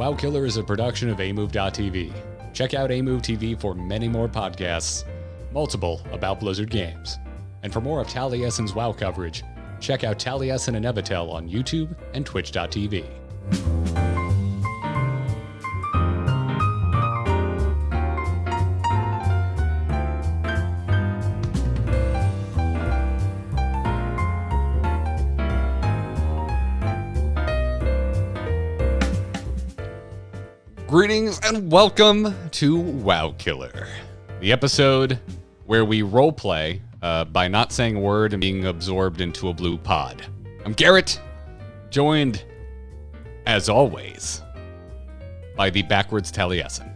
WoW Killer is a production of amove.tv. Check out amove TV for many more podcasts, multiple about Blizzard games. And for more of Taliesin's WoW coverage, check out Taliesin and Evitel on YouTube and twitch.tv. Greetings and welcome to WoW Killer, the episode where we roleplay by not saying a word and being absorbed into a blue pod. I'm Garrett, joined, as always, by the backwards Taliesin,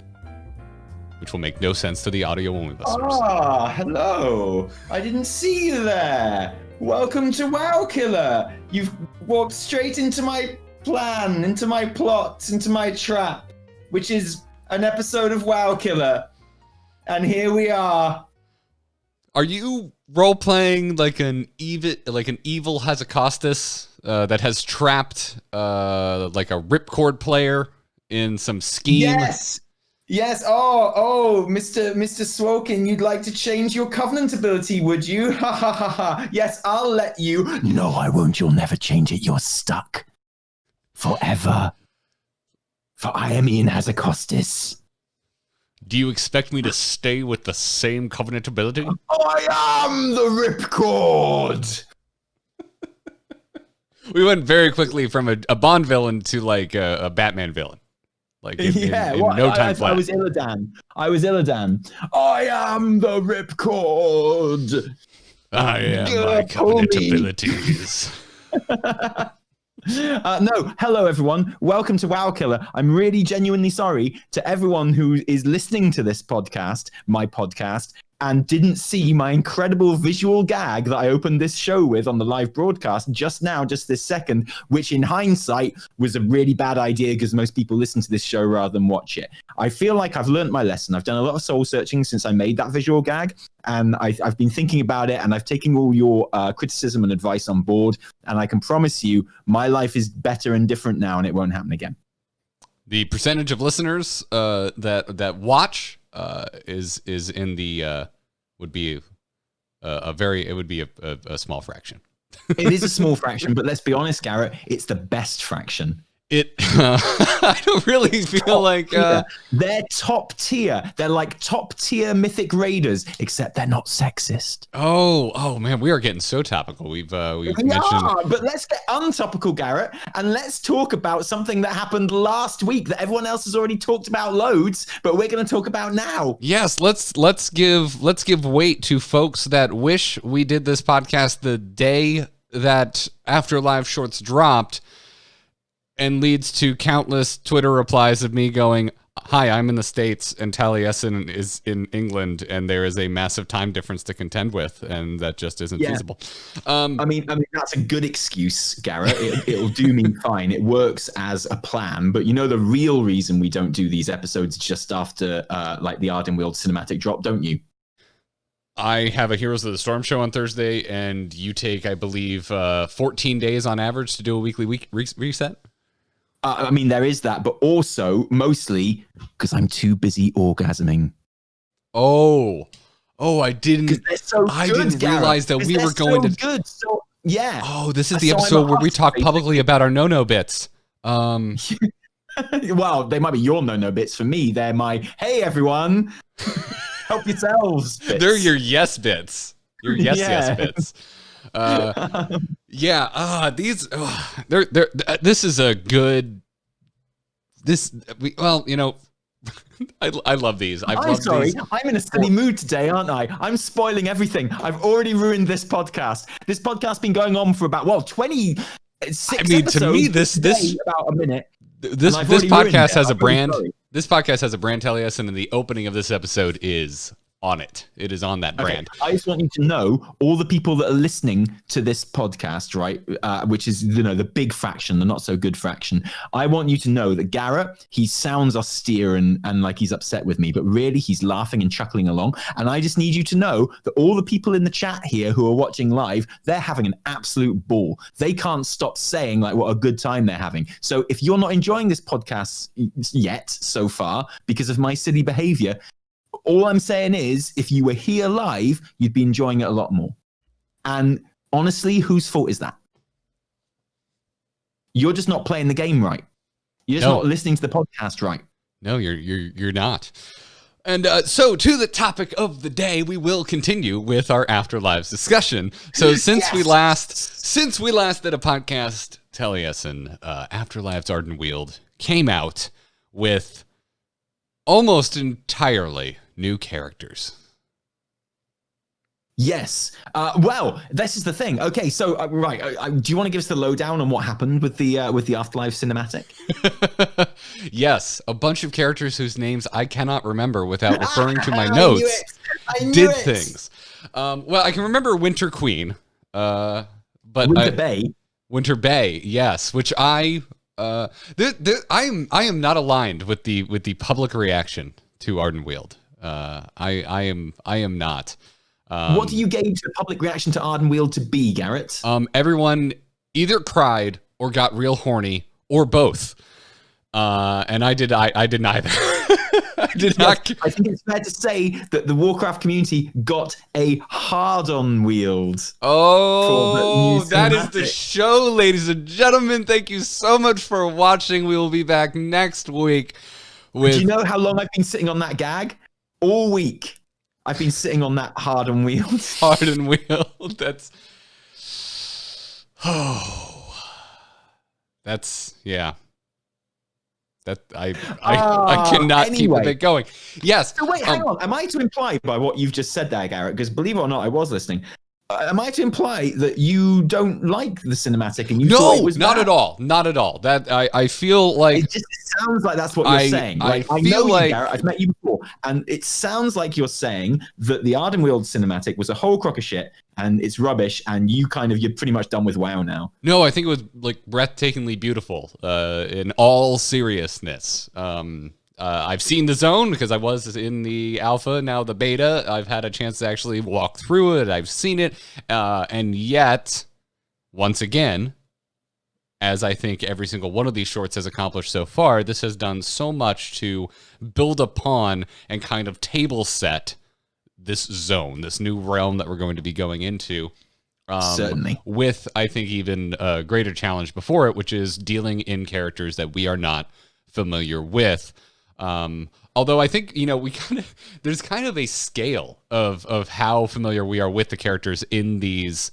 which will make no sense to the audio-only listeners. Ah, hello. I didn't see you there. Welcome to WoW Killer. You've walked straight into my plan, into my plot, into my trap, which is an episode of WoW Killer. And here we are. Are you role-playing like an evil Hazakostas that has trapped like a ripcord player in some scheme? Yes. Oh, Mr. Swokin, you'd like to change your covenant ability, would you? Ha ha ha ha. Yes, I'll let you. No, I won't. You'll never change it. You're stuck. Forever. For I am Ian Hazakostas. Do you expect me to stay with the same covenant ability? I am the ripcord! We went very quickly from a Bond villain to like a Batman villain. Like in no time flat. I was Illidan. I am the ripcord! I am my covenant abilities. No, hello everyone. Welcome to WoW Killer. I'm really genuinely sorry to everyone who is listening to this podcast, my podcast, and didn't see my incredible visual gag that I opened this show with on the live broadcast just now, just this second, which in hindsight was a really bad idea because most people listen to this show rather than watch it. I feel like I've learned my lesson. I've done a lot of soul searching since I made that visual gag, and I've been thinking about it, and I've taken all your criticism and advice on board, and I can promise you my life is better and different now, and it won't happen again. The percentage of listeners that watch is in the would be a small fraction. It is a small fraction, but let's be honest, Garrett, it's the best fraction. I don't really feel like they're top tier. They're like top tier mythic raiders, except they're not sexist. Oh man, we are getting so topical. We've mentioned, but let's get untopical, Garrett, and let's talk about something that happened last week that everyone else has already talked about loads, but we're going to talk about now. Yes, let's give weight to folks that wish we did this podcast the day that Afterlives shorts dropped. And leads to countless Twitter replies of me going, "Hi, I'm in the States, and Taliesin is in England, and there is a massive time difference to contend with, and that just isn't feasible." I mean, that's a good excuse, Garrett. It'll do me fine. It works as a plan, but you know the real reason we don't do these episodes just after like the Ardenweald cinematic drop, don't you? I have a Heroes of the Storm show on Thursday, and you take, I believe, 14 days on average to do a weekly reset. I mean, there is that, but also mostly because I'm too busy orgasming. Oh, I didn't realize that we were going to. Good. So yeah. Oh, this is the episode where we talk publicly about our no-no bits. Well, they might be your no-no bits. For me, they're my hey everyone, help yourselves bits. They're your yes bits. Your yes bits. This is a good. I love these. I'm sorry. I'm in a silly mood today, aren't I? I'm spoiling everything. I've already ruined this podcast. This podcast's been going on for about 26 episodes. To me, this about a minute. This podcast has a brand. This podcast has a brand, Taliesin, and the opening of this episode is on it. It is on that brand. I just want you to know, all the people that are listening to this podcast, right, which is, the big fraction, the not so good fraction. I want you to know that Garrett, he sounds austere and like he's upset with me, but really he's laughing and chuckling along. And I just need you to know that all the people in the chat here who are watching live, they're having an absolute ball. They can't stop saying like what a good time they're having. So if you're not enjoying this podcast yet so far because of my silly behavior, all I'm saying is, if you were here live, you'd be enjoying it a lot more. And honestly, whose fault is that? You're just not playing the game right. You're just not listening to the podcast right. No, you're not. And so, to the topic of the day, we will continue with our Afterlives discussion. So, since we last did a podcast, Taliesin, Afterlives Ardenweald came out with almost entirely new characters. Yes. Well, this is the thing. Okay, so right, do you want to give us the lowdown on what happened with the Afterlife cinematic? Yes, a bunch of characters whose names I cannot remember without referring to my notes did things. Well, I can remember Winter Queen, but Winter Bay, yes, which I am not aligned with the public reaction to Ardenweald. I am not. What do you gauge the public reaction to Ardenweald to be, Garrett? Everyone either cried or got real horny or both. And I did neither. I did not. I think it's fair to say that the Warcraft community got a hard on Weald. Oh, that is the show, ladies and gentlemen. Thank you so much for watching. We will be back next week. Do you know how long I've been sitting on that gag? All week. I've been sitting on that hard on Weald. Hard on Weald. That's yeah. That I cannot keep it going. Yes. So wait, hang on. Am I to imply by what you've just said there, Garrett? Because believe it or not, I was listening. Am I to imply that you don't like the cinematic and you thought it was not bad? at all. Not at all. That I feel like it just sounds like that's what you're saying. Like, I know you, Garrett. I've met you before, and it sounds like you're saying that the Ardenweald cinematic was a whole crock of shit and it's rubbish, and you're pretty much done with WoW now. No, I think it was like breathtakingly beautiful. In all seriousness. I've seen the zone because I was in the alpha, now the beta. I've had a chance to actually walk through it. I've seen it. And yet, once again, as I think every single one of these shorts has accomplished so far, this has done so much to build upon and kind of table set this zone, this new realm that we're going to be going into. Certainly. With, I think, even a greater challenge before it, which is dealing in characters that we are not familiar with. Although I think, there's kind of a scale of how familiar we are with the characters in these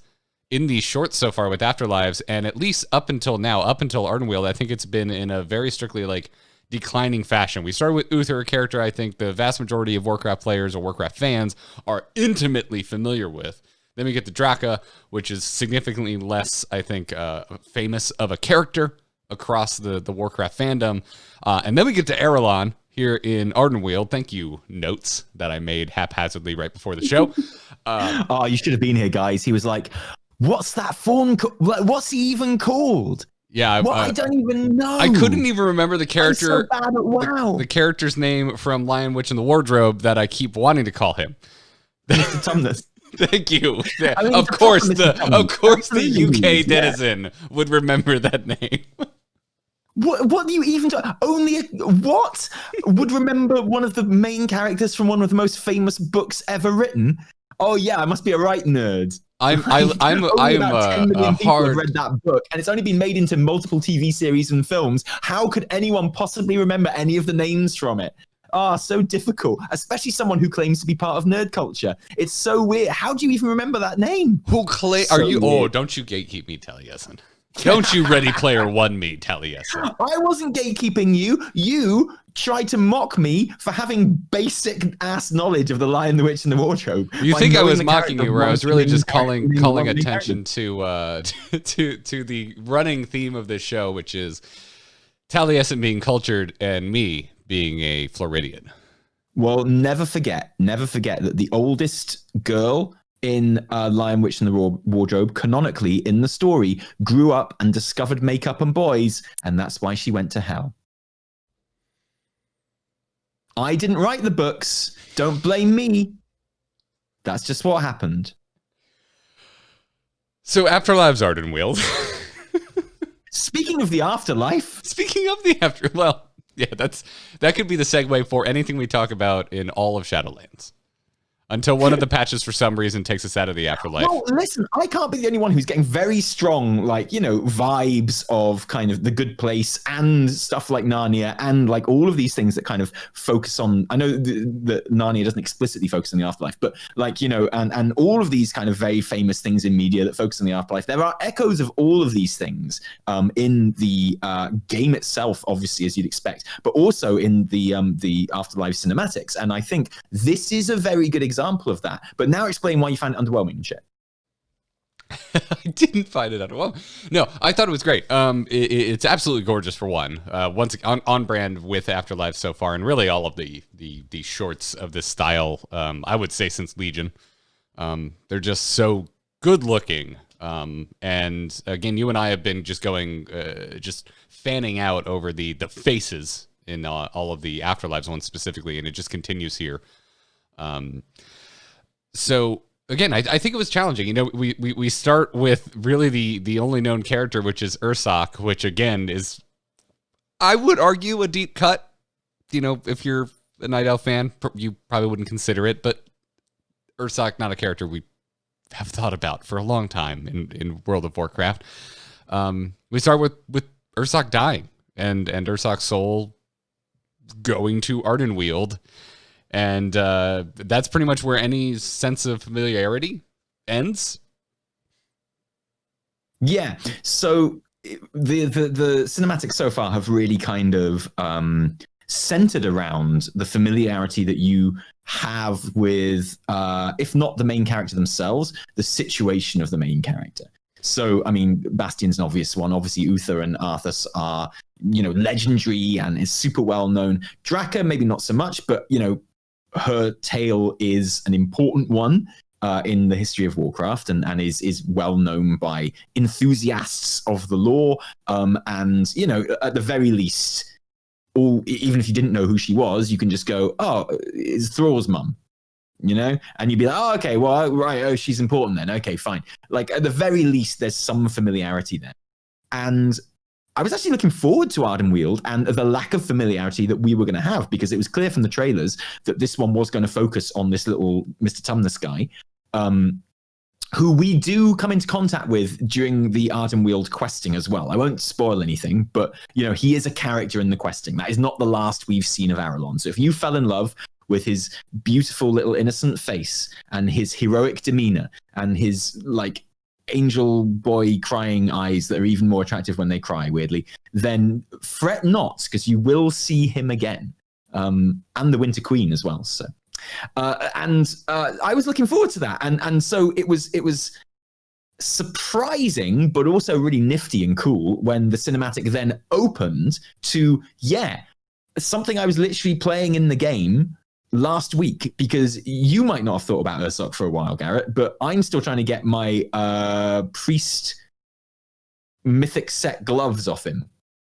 shorts so far with Afterlives, and at least up until now, up until Ardenweald, I think it's been in a very strictly declining fashion. We started with Uther, a character I think the vast majority of Warcraft players or Warcraft fans are intimately familiar with. Then we get to Draka, which is significantly less, I think, famous of a character across the Warcraft fandom. And then we get to Ara'lon here in Ardenweald. Thank you, notes that I made haphazardly right before the show. You should have been here, guys. He was like, what's that fawn? What's he even called? Yeah, I don't even know. I couldn't even remember the character. I'm so bad at WoW. The character's name from Lion, Witch, and the Wardrobe that I keep wanting to call him. Mr. Tumnus. Thank you. Of course, the UK denizen would remember that name. What do you even what would remember one of the main characters from one of the most famous books ever written? Oh yeah, I must be a right nerd. I'm about 10 million people have hard. read that book, and it's only been made into multiple TV series and films. How could anyone possibly remember any of the names from it? So difficult, especially someone who claims to be part of nerd culture. It's so weird. How do you even remember that name? Are you? Weird. Oh, don't you gatekeep me, Taliesin. Don't you Ready Player One me, Taliesin. I wasn't gatekeeping you. You tried to mock me for having basic ass knowledge of the Lion, the Witch, and the Wardrobe. You think I was mocking you, where I was really just calling attention to the running theme of this show, which is Taliesin being cultured and me being a Floridian. Well, never forget that the oldest girl in Lion, Witch, and the Wardrobe, canonically in the story, grew up and discovered makeup and boys, and that's why she went to hell. I didn't write the books. Don't blame me. That's just what happened. So Afterlives Ardenweald. Speaking of the afterlife. Well, yeah, that could be the segue for anything we talk about in all of Shadowlands. Until one of the patches, for some reason, takes us out of the afterlife. Well, listen, I can't be the only one who's getting very strong, vibes of kind of the good place and stuff like Narnia and like all of these things that kind of focus on. I know that Narnia doesn't explicitly focus on the afterlife, but and all of these kind of very famous things in media that focus on the afterlife. There are echoes of all of these things in the game itself, obviously, as you'd expect, but also in the Afterlife cinematics. And I think this is a very good example of that. But now explain why you found it underwhelming and shit. I didn't find it underwhelming. No, I thought it was great. It's absolutely gorgeous for one. Once on brand with Afterlife so far, and really all of the shorts of this style. I would say since Legion, they're just so good looking. And again, you and I have been just going, just fanning out over the faces in all of the Afterlives ones specifically, and it just continues here. So again, I think it was challenging. You know, we start with really the only known character, which is Ursoc, which again is, I would argue, a deep cut. You know, if you're a Night Elf fan, you probably wouldn't consider it, but Ursoc, not a character we have thought about for a long time in World of Warcraft. We start with Ursoc dying and Ursoc's soul going to Ardenweald. And that's pretty much where any sense of familiarity ends. Yeah. So the cinematics so far have really kind of centered around the familiarity that you have with, if not the main character themselves, the situation of the main character. So, I mean, Bastion's an obvious one. Obviously, Uther and Arthas are, legendary and is super well known. Draka, maybe not so much, but, her tale is an important one in the history of Warcraft and is well known by enthusiasts of the lore. And, at the very least, even if you didn't know who she was, you can just go, oh, it's Thrall's mum, and you'd be like, oh, okay, well, right, oh, she's important then. Okay, fine. Like, at the very least, there's some familiarity there. And I was actually looking forward to Ardenweald and the lack of familiarity that we were going to have, because it was clear from the trailers that this one was going to focus on this little Mr. Tumnus guy, who we do come into contact with during the Ardenweald questing as well. I won't spoil anything, but, he is a character in the questing. That is not the last we've seen of Ara'lon. So if you fell in love with his beautiful little innocent face and his heroic demeanor and his, angel boy crying eyes that are even more attractive when they cry, weirdly, then fret not, because you will see him again, and the Winter Queen as well. So, I was looking forward to that, and so it was surprising, but also really nifty and cool when the cinematic then opened to something I was literally playing in the game last week, because you might not have thought about Ursoc for a while, Garrett, but I'm still trying to get my priest mythic set gloves off him.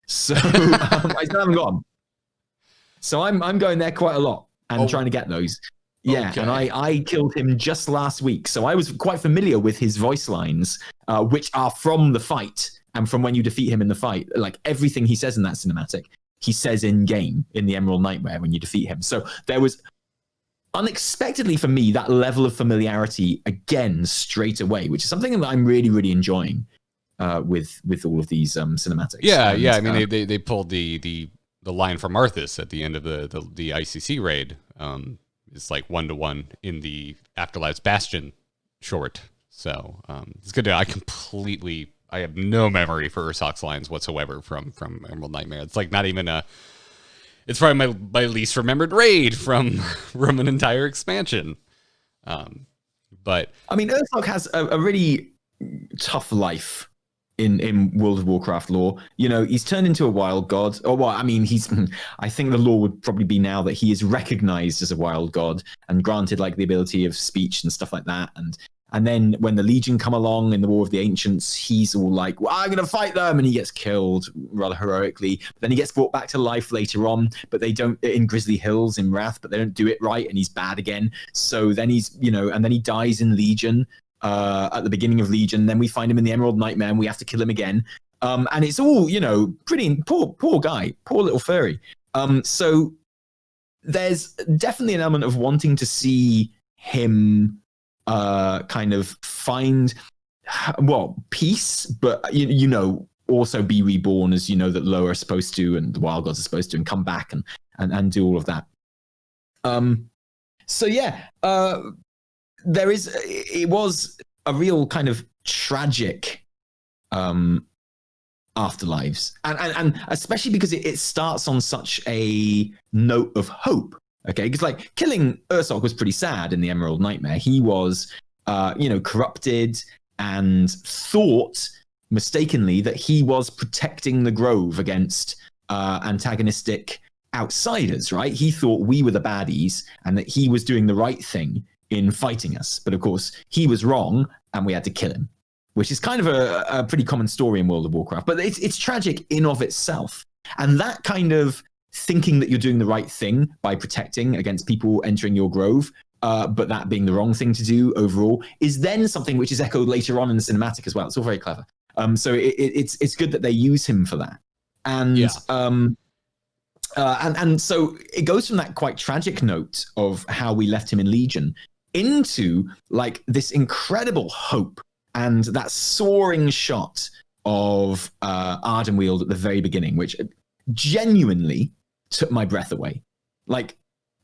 So I still haven't got them. So I'm going there quite a lot and trying to get those. Yeah, okay. And I killed him just last week. So I was quite familiar with his voice lines, which are from the fight and from when you defeat him in the fight. Like everything he says in that cinematic, he says in game in the Emerald Nightmare when you defeat him. So there was unexpectedly for me that level of familiarity again straight away, which is something that I'm really, really enjoying with all of these cinematics. Yeah, I mean they pulled the line from Arthas at the end of the ICC raid. It's like 1-to-1 in the Afterlives Bastion short. So it's good to I have no memory for Ursoc's lines whatsoever from Emerald Nightmare. It's like not even it's probably my least remembered raid from an entire expansion. But I mean, Ursoc has a really tough life in World of Warcraft lore. You know, he's turned into a wild god. Or well, I mean, I think the law would probably be now that he is recognized as a wild god and granted like the ability of speech and stuff like that. And then when the Legion come along in the War of the Ancients, he's all like, well, I'm going to fight them. And he gets killed rather heroically. Then he gets brought back to life later on, but they don't in Grizzly Hills in Wrath, but they don't do it right. And he's bad again. So then he's, you know, and then he dies in Legion at the beginning of Legion. Then we find him in the Emerald Nightmare and we have to kill him again. And it's all, you know, pretty poor guy, poor little furry. So there's definitely an element of wanting to see him kind of find peace, but you know, also be reborn, as you know that Loa are supposed to and the wild gods are supposed to, and come back and do all of that. So yeah, it was a real kind of tragic Afterlives, and especially because it starts on such a note of hope. Okay, because like killing Ursoc was pretty sad in the Emerald Nightmare. He was, you know, corrupted and thought mistakenly that he was protecting the Grove against antagonistic outsiders, right? He thought we were the baddies and that he was doing the right thing in fighting us. But of course, he was wrong and we had to kill him, which is kind of a pretty common story in World of Warcraft. But it's tragic in of itself. And that kind of thinking that you're doing the right thing by protecting against people entering your grove, but that being the wrong thing to do overall, is then something which is echoed later on in the cinematic as well. It's all very clever. So it's good that they use him for that. And yeah. And so it goes from that quite tragic note of how we left him in Legion into like this incredible hope and that soaring shot of Ardenweald at the very beginning, which genuinely took my breath away. Like,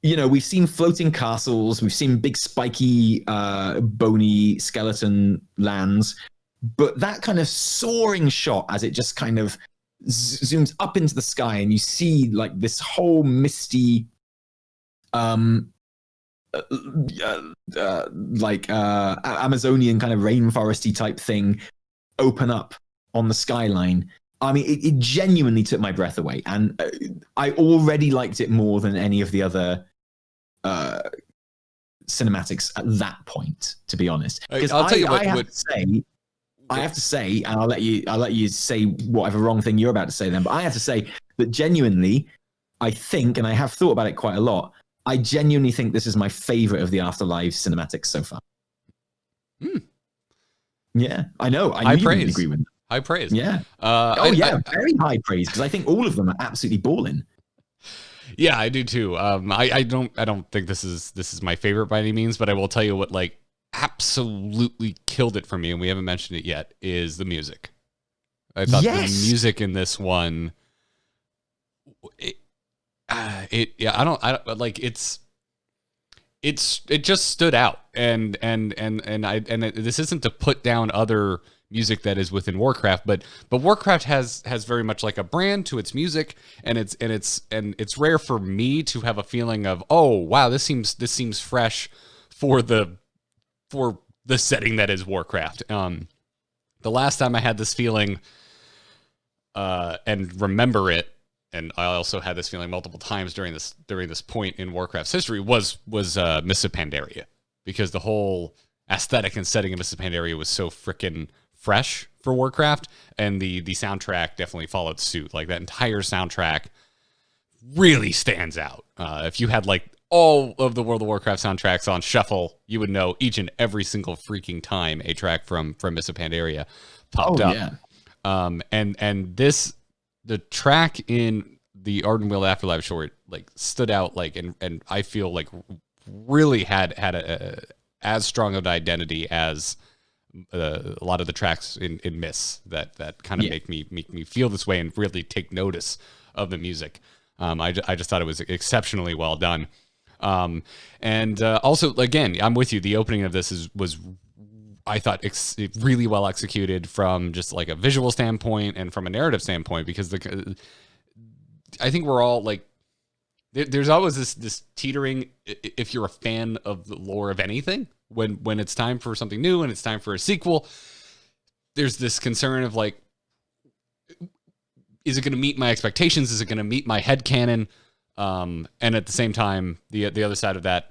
you know, we've seen floating castles, we've seen big spiky bony skeleton lands, but that kind of soaring shot as it just kind of zooms up into the sky and you see like this whole misty Amazonian kind of rainforesty type thing open up on the skyline. I mean, it genuinely took my breath away, and I already liked it more than any of the other cinematics at that point, to be honest. Because I'll tell you what, I have to say, and I'll let you say whatever wrong thing you're about to say then, but I have to say that genuinely, I think, and I have thought about it quite a lot, I genuinely think this is my favorite of the Afterlives cinematics so far. Yeah, I know. I knew you would agree with me. High praise. Yeah. Very high praise, because I think all of them are absolutely balling. Yeah, I do too. I don't think this is my favorite by any means, but I will tell you what like absolutely killed it for me, and we haven't mentioned it yet, is the music. I thought the music in this one, it just stood out, and this isn't to put down other music that is within Warcraft, but Warcraft has very much like a brand to its music, and it's rare for me to have a feeling of, oh wow, this seems fresh for the setting that is Warcraft. The last time I had this feeling, and remember it, and I also had this feeling multiple times during this point in Warcraft's history, was Mists of Pandaria, because the whole aesthetic and setting of Mists of Pandaria was so freaking fresh for Warcraft, and the soundtrack definitely followed suit. Like that entire soundtrack really stands out. If you had like all of the World of Warcraft soundtracks on shuffle, you would know each and every single freaking time a track from Mists of Pandaria popped up. Yeah. And the track in the Ardenweald Afterlife short like stood out, like, and I feel like really had a as strong of an identity as a lot of the tracks in Mists that kind of make me feel this way and really take notice of the music. I just thought it was exceptionally well done. And also, again, I'm with you. The opening of this was I thought really well executed from just like a visual standpoint and from a narrative standpoint, because I think we're all like, there's always this teetering, if you're a fan of the lore of anything, when it's time for something new and it's time for a sequel, there's this concern of like, is it going to meet my expectations? Is it going to meet my headcanon? And at the same time, the other side of that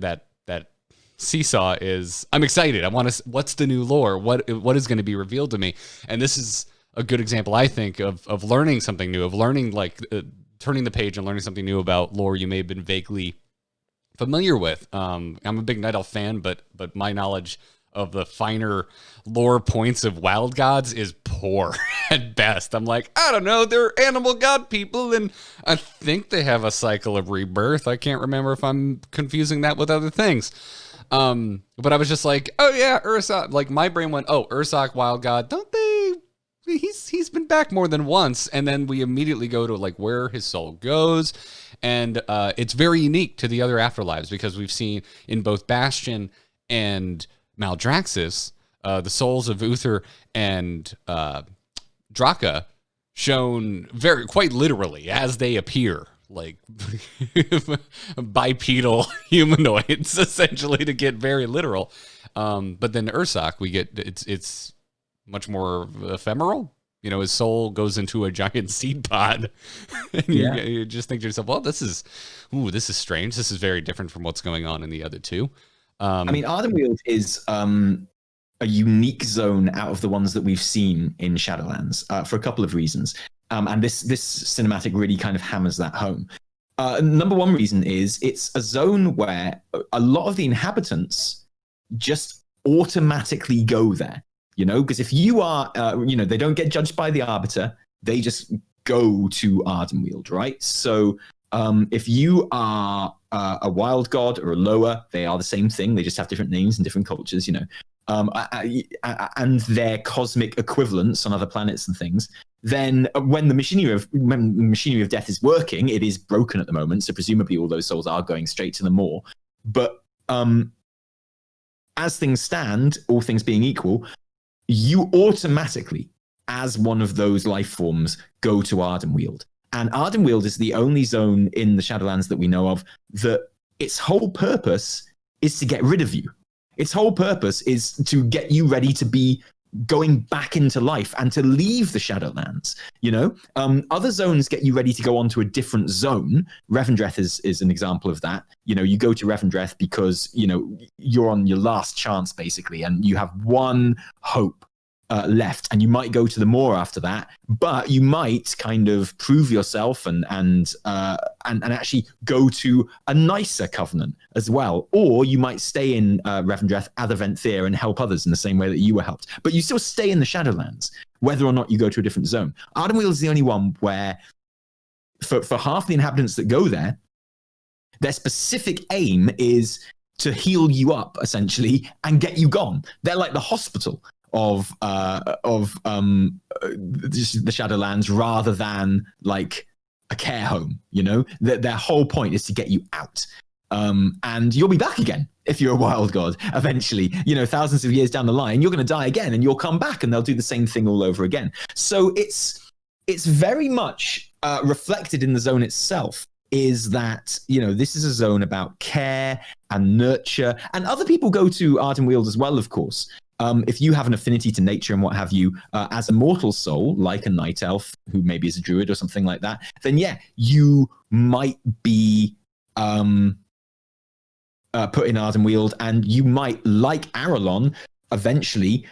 seesaw is I'm excited. I want to. What's the new lore? What is going to be revealed to me? And this is a good example, I think, of learning something new, of learning turning the page and learning something new about lore you may have been vaguely familiar with. I'm a big Night Elf fan, but my knowledge of the finer lore points of wild gods is poor at best. I'm like, I don't know, they're animal god people, and I think they have a cycle of rebirth. I can't remember if I'm confusing that with other things. But I was just like, oh yeah, Ursoc. Like my brain went, oh, Ursoc, wild god, don't they? He's been back more than once, and then we immediately go to like where his soul goes, and it's very unique to the other Afterlives because we've seen in both Bastion and Maldraxxus, the souls of Uther and Draka shown quite literally as they appear, like bipedal humanoids, essentially, to get very literal. But then Ursoc, we get it's much more ephemeral. You know, his soul goes into a giant seed pod, and you just think to yourself, well, this is strange. This is very different from what's going on in the other two. I mean, Ardenweald is a unique zone out of the ones that we've seen in Shadowlands for a couple of reasons. And this cinematic really kind of hammers that home. Number one reason is it's a zone where a lot of the inhabitants just automatically go there, you know, because if you are, they don't get judged by the Arbiter, they just go to Ardenweald, right? So if you are a wild god or a lower, they are the same thing. They just have different names in different cultures, you know, and their cosmic equivalents on other planets and things. Then when the machinery of death is working, it is broken at the moment. So presumably all those souls are going straight to the maw. But as things stand, all things being equal, you automatically, as one of those life forms, go to Ardenweald. And Ardenweald is the only zone in the Shadowlands that we know of that its whole purpose is to get rid of you. Its whole purpose is to get you ready to be going back into life and to leave the Shadowlands. You know, other zones get you ready to go on to a different zone. Revendreth is an example of that. You know, you go to Revendreth because, you know, you're on your last chance, basically, and you have one hope left, and you might go to the Maw after that, but you might kind of prove yourself and actually go to a nicer covenant as well, or you might stay in Revendreth, Adaventhyr, and help others in the same way that you were helped. But you still stay in the Shadowlands, whether or not you go to a different zone. Ardenweald is the only one where, for half the inhabitants that go there, their specific aim is to heal you up, essentially, and get you gone. They're like the hospital of the Shadowlands rather than like a care home, you know? Their whole point is to get you out. And you'll be back again if you're a wild god eventually, you know, thousands of years down the line, you're going to die again and you'll come back and they'll do the same thing all over again. So it's very much reflected in the zone itself, is that, you know, this is a zone about care and nurture, and other people go to Ardenweald as well, of course. If you have an affinity to nature and what have you, as a mortal soul, like a night elf who maybe is a druid or something like that, then yeah, you might be put in Ardenweald, and you might, like Ara'lon, eventually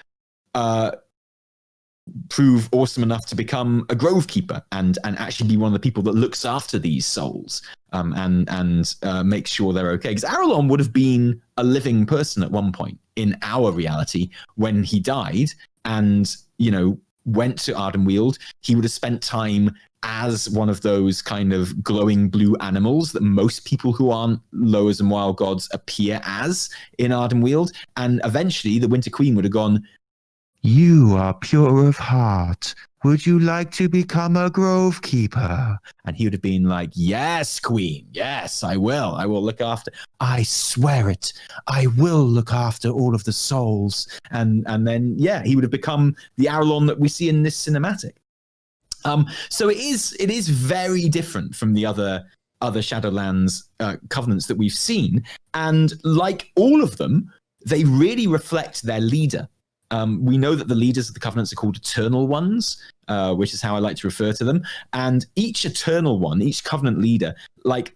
prove awesome enough to become a grove keeper and actually be one of the people that looks after these souls and makes sure they're okay. Because Ara'lon would have been a living person at one point in our reality when he died and, you know, went to Ardenweald. He would have spent time as one of those kind of glowing blue animals that most people who aren't lowers and wild gods appear as in Ardenweald. And eventually the Winter Queen would have gone, "You are pure of heart. Would you like to become a grove keeper?" And he would have been like, "Yes, Queen. Yes, I will. I will look after. I swear it. I will look after all of the souls." And then, yeah, he would have become the Ara'lon that we see in this cinematic. So it is very different from the other Shadowlands covenants that we've seen. And like all of them, they really reflect their leader. We know that the leaders of the covenants are called Eternal Ones, which is how I like to refer to them. And each Eternal One, each Covenant leader, like,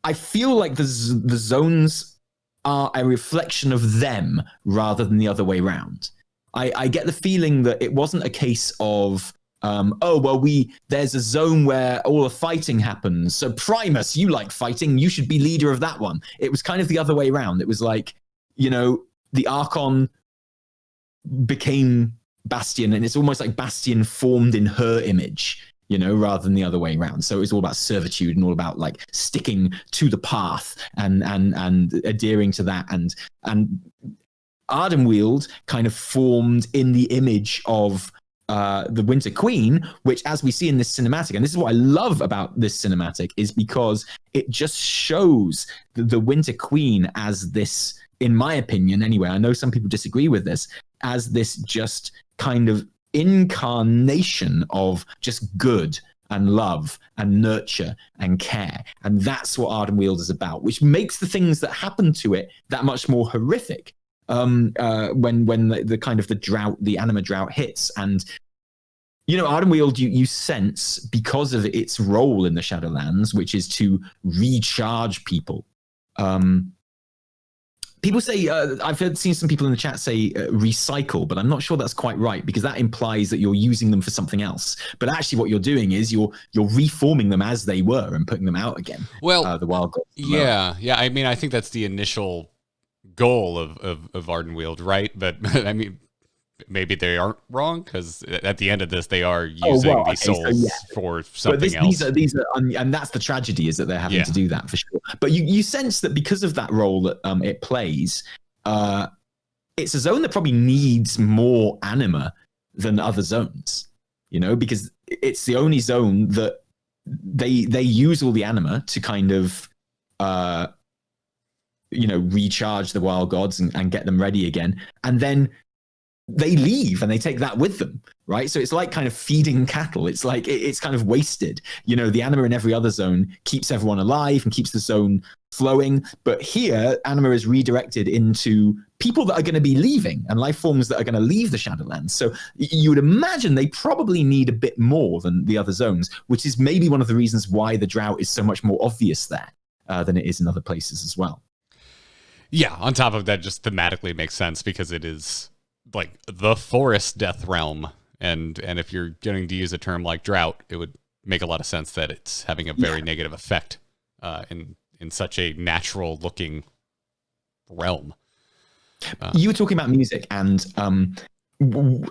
I feel like the zones are a reflection of them rather than the other way around. I get the feeling that it wasn't a case of, there's a zone where all the fighting happens. So Primus, you like fighting, you should be leader of that one. It was kind of the other way around. It was like, the Archon became Bastion, and it's almost like Bastion formed in her image, rather than the other way around. So it was all about servitude and all about like sticking to the path and adhering to that. And Ardenweald kind of formed in the image of the Winter Queen, which, as we see in this cinematic, and this is what I love about this cinematic, is because it just shows the Winter Queen as this, in my opinion anyway, I know some people disagree with this, as this just kind of incarnation of just good and love and nurture and care. And that's what Ardenweald is about, which makes the things that happen to it that much more horrific. When the kind of the drought, the anima drought hits. And, Ardenweald, you sense, because of its role in the Shadowlands, which is to recharge people. People say, I've seen some people in the chat say recycle, but I'm not sure that's quite right, because that implies that you're using them for something else. But actually what you're doing is you're reforming them as they were and putting them out again. Well, the wild gods. Yeah. I mean, I think that's the initial goal of Ardenweald, right? But I mean, maybe they aren't wrong, because at the end of this, they are using these souls for something else. These are, and that's the tragedy, is that they're having to do that, for sure. But you sense that because of that role that it plays, it's a zone that probably needs more anima than other zones, because it's the only zone that they use all the anima to kind of recharge the wild gods and get them ready again. And then they leave and they take that with them, right? So it's like kind of feeding cattle. It's like, it's kind of wasted. The anima in every other zone keeps everyone alive and keeps the zone flowing. But here, anima is redirected into people that are going to be leaving and life forms that are going to leave the Shadowlands. So you would imagine they probably need a bit more than the other zones, which is maybe one of the reasons why the drought is so much more obvious there than it is in other places as well. Yeah, on top of that, just thematically makes sense, because it is like the forest death realm, and if you're going to use a term like drought, it would make a lot of sense that it's having a very negative effect in such a natural looking realm. You were talking about music, and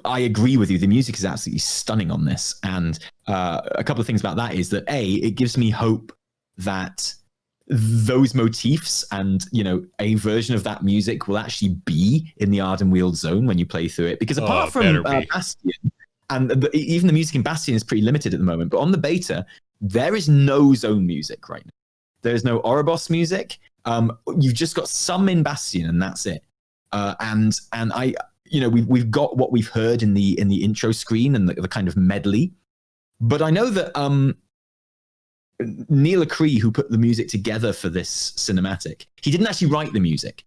I agree with you. The music is absolutely stunning on this, and a couple of things about that is that it gives me hope that those motifs and a version of that music will actually be in the Ardenweald zone when you play through it, because apart from Bastion, and even the music in Bastion is pretty limited at the moment, but on the beta there is no zone music right now. There's no Ouroboros music. You've just got some in Bastion, and that's it. And I we've got what we've heard in the intro screen and the kind of medley, but I know that Neil Acree, who put the music together for this cinematic, he didn't actually write the music.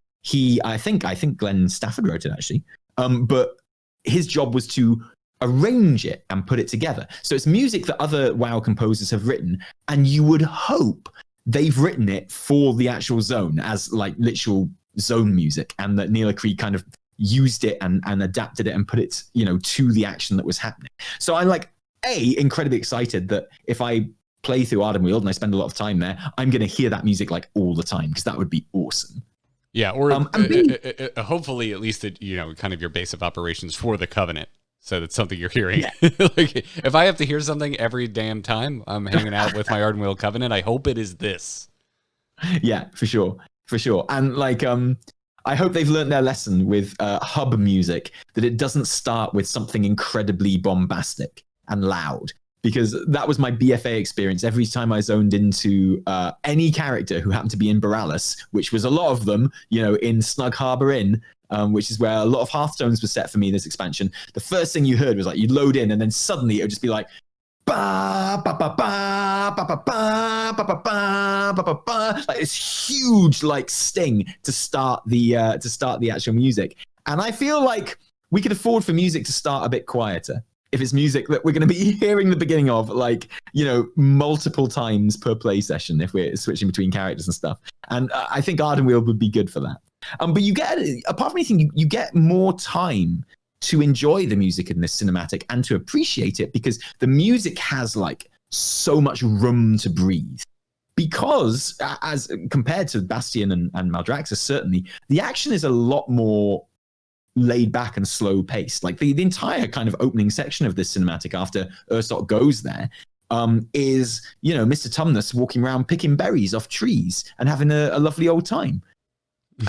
I think Glenn Stafford wrote it actually. But his job was to arrange it and put it together. So it's music that other WoW composers have written, and you would hope they've written it for the actual zone as like literal zone music, and that Neil Acree kind of used it and adapted it and put it, to the action that was happening. So I'm like, incredibly excited that if I play through Ardenweald and I spend a lot of time there, I'm going to hear that music like all the time, because that would be awesome. Yeah, or hopefully at least kind of your base of operations for the Covenant, so that's something you're hearing. Yeah. Like, if I have to hear something every damn time I'm hanging out with my Ardenweald Covenant, I hope it is this. Yeah, for sure. And like, I hope they've learned their lesson with hub music, that it doesn't start with something incredibly bombastic and loud. Because that was my BFA experience. Every time I zoned into any character who happened to be in Borealis, which was a lot of them, in Snug Harbor Inn, which is where a lot of Hearthstones were set for me in this expansion. The first thing you heard was like, you'd load in, and then suddenly it would just be like, ba ba ba ba ba ba ba ba ba ba ba ba, like this huge like sting to start the actual music. And I feel like we could afford for music to start a bit quieter. if it's music that we're going to be hearing the beginning of, like, multiple times per play session if we're switching between characters and stuff. And I think Ardenweald would be good for that. But you get, apart from anything, you get more time to enjoy the music in this cinematic and to appreciate it, because the music has like so much room to breathe. Because as compared to Bastion and Maldraxxus, certainly the action is a lot more laid back and slow paced. Like the entire kind of opening section of this cinematic after Ursoc goes there is, Mr. Tumnus walking around picking berries off trees and having a lovely old time.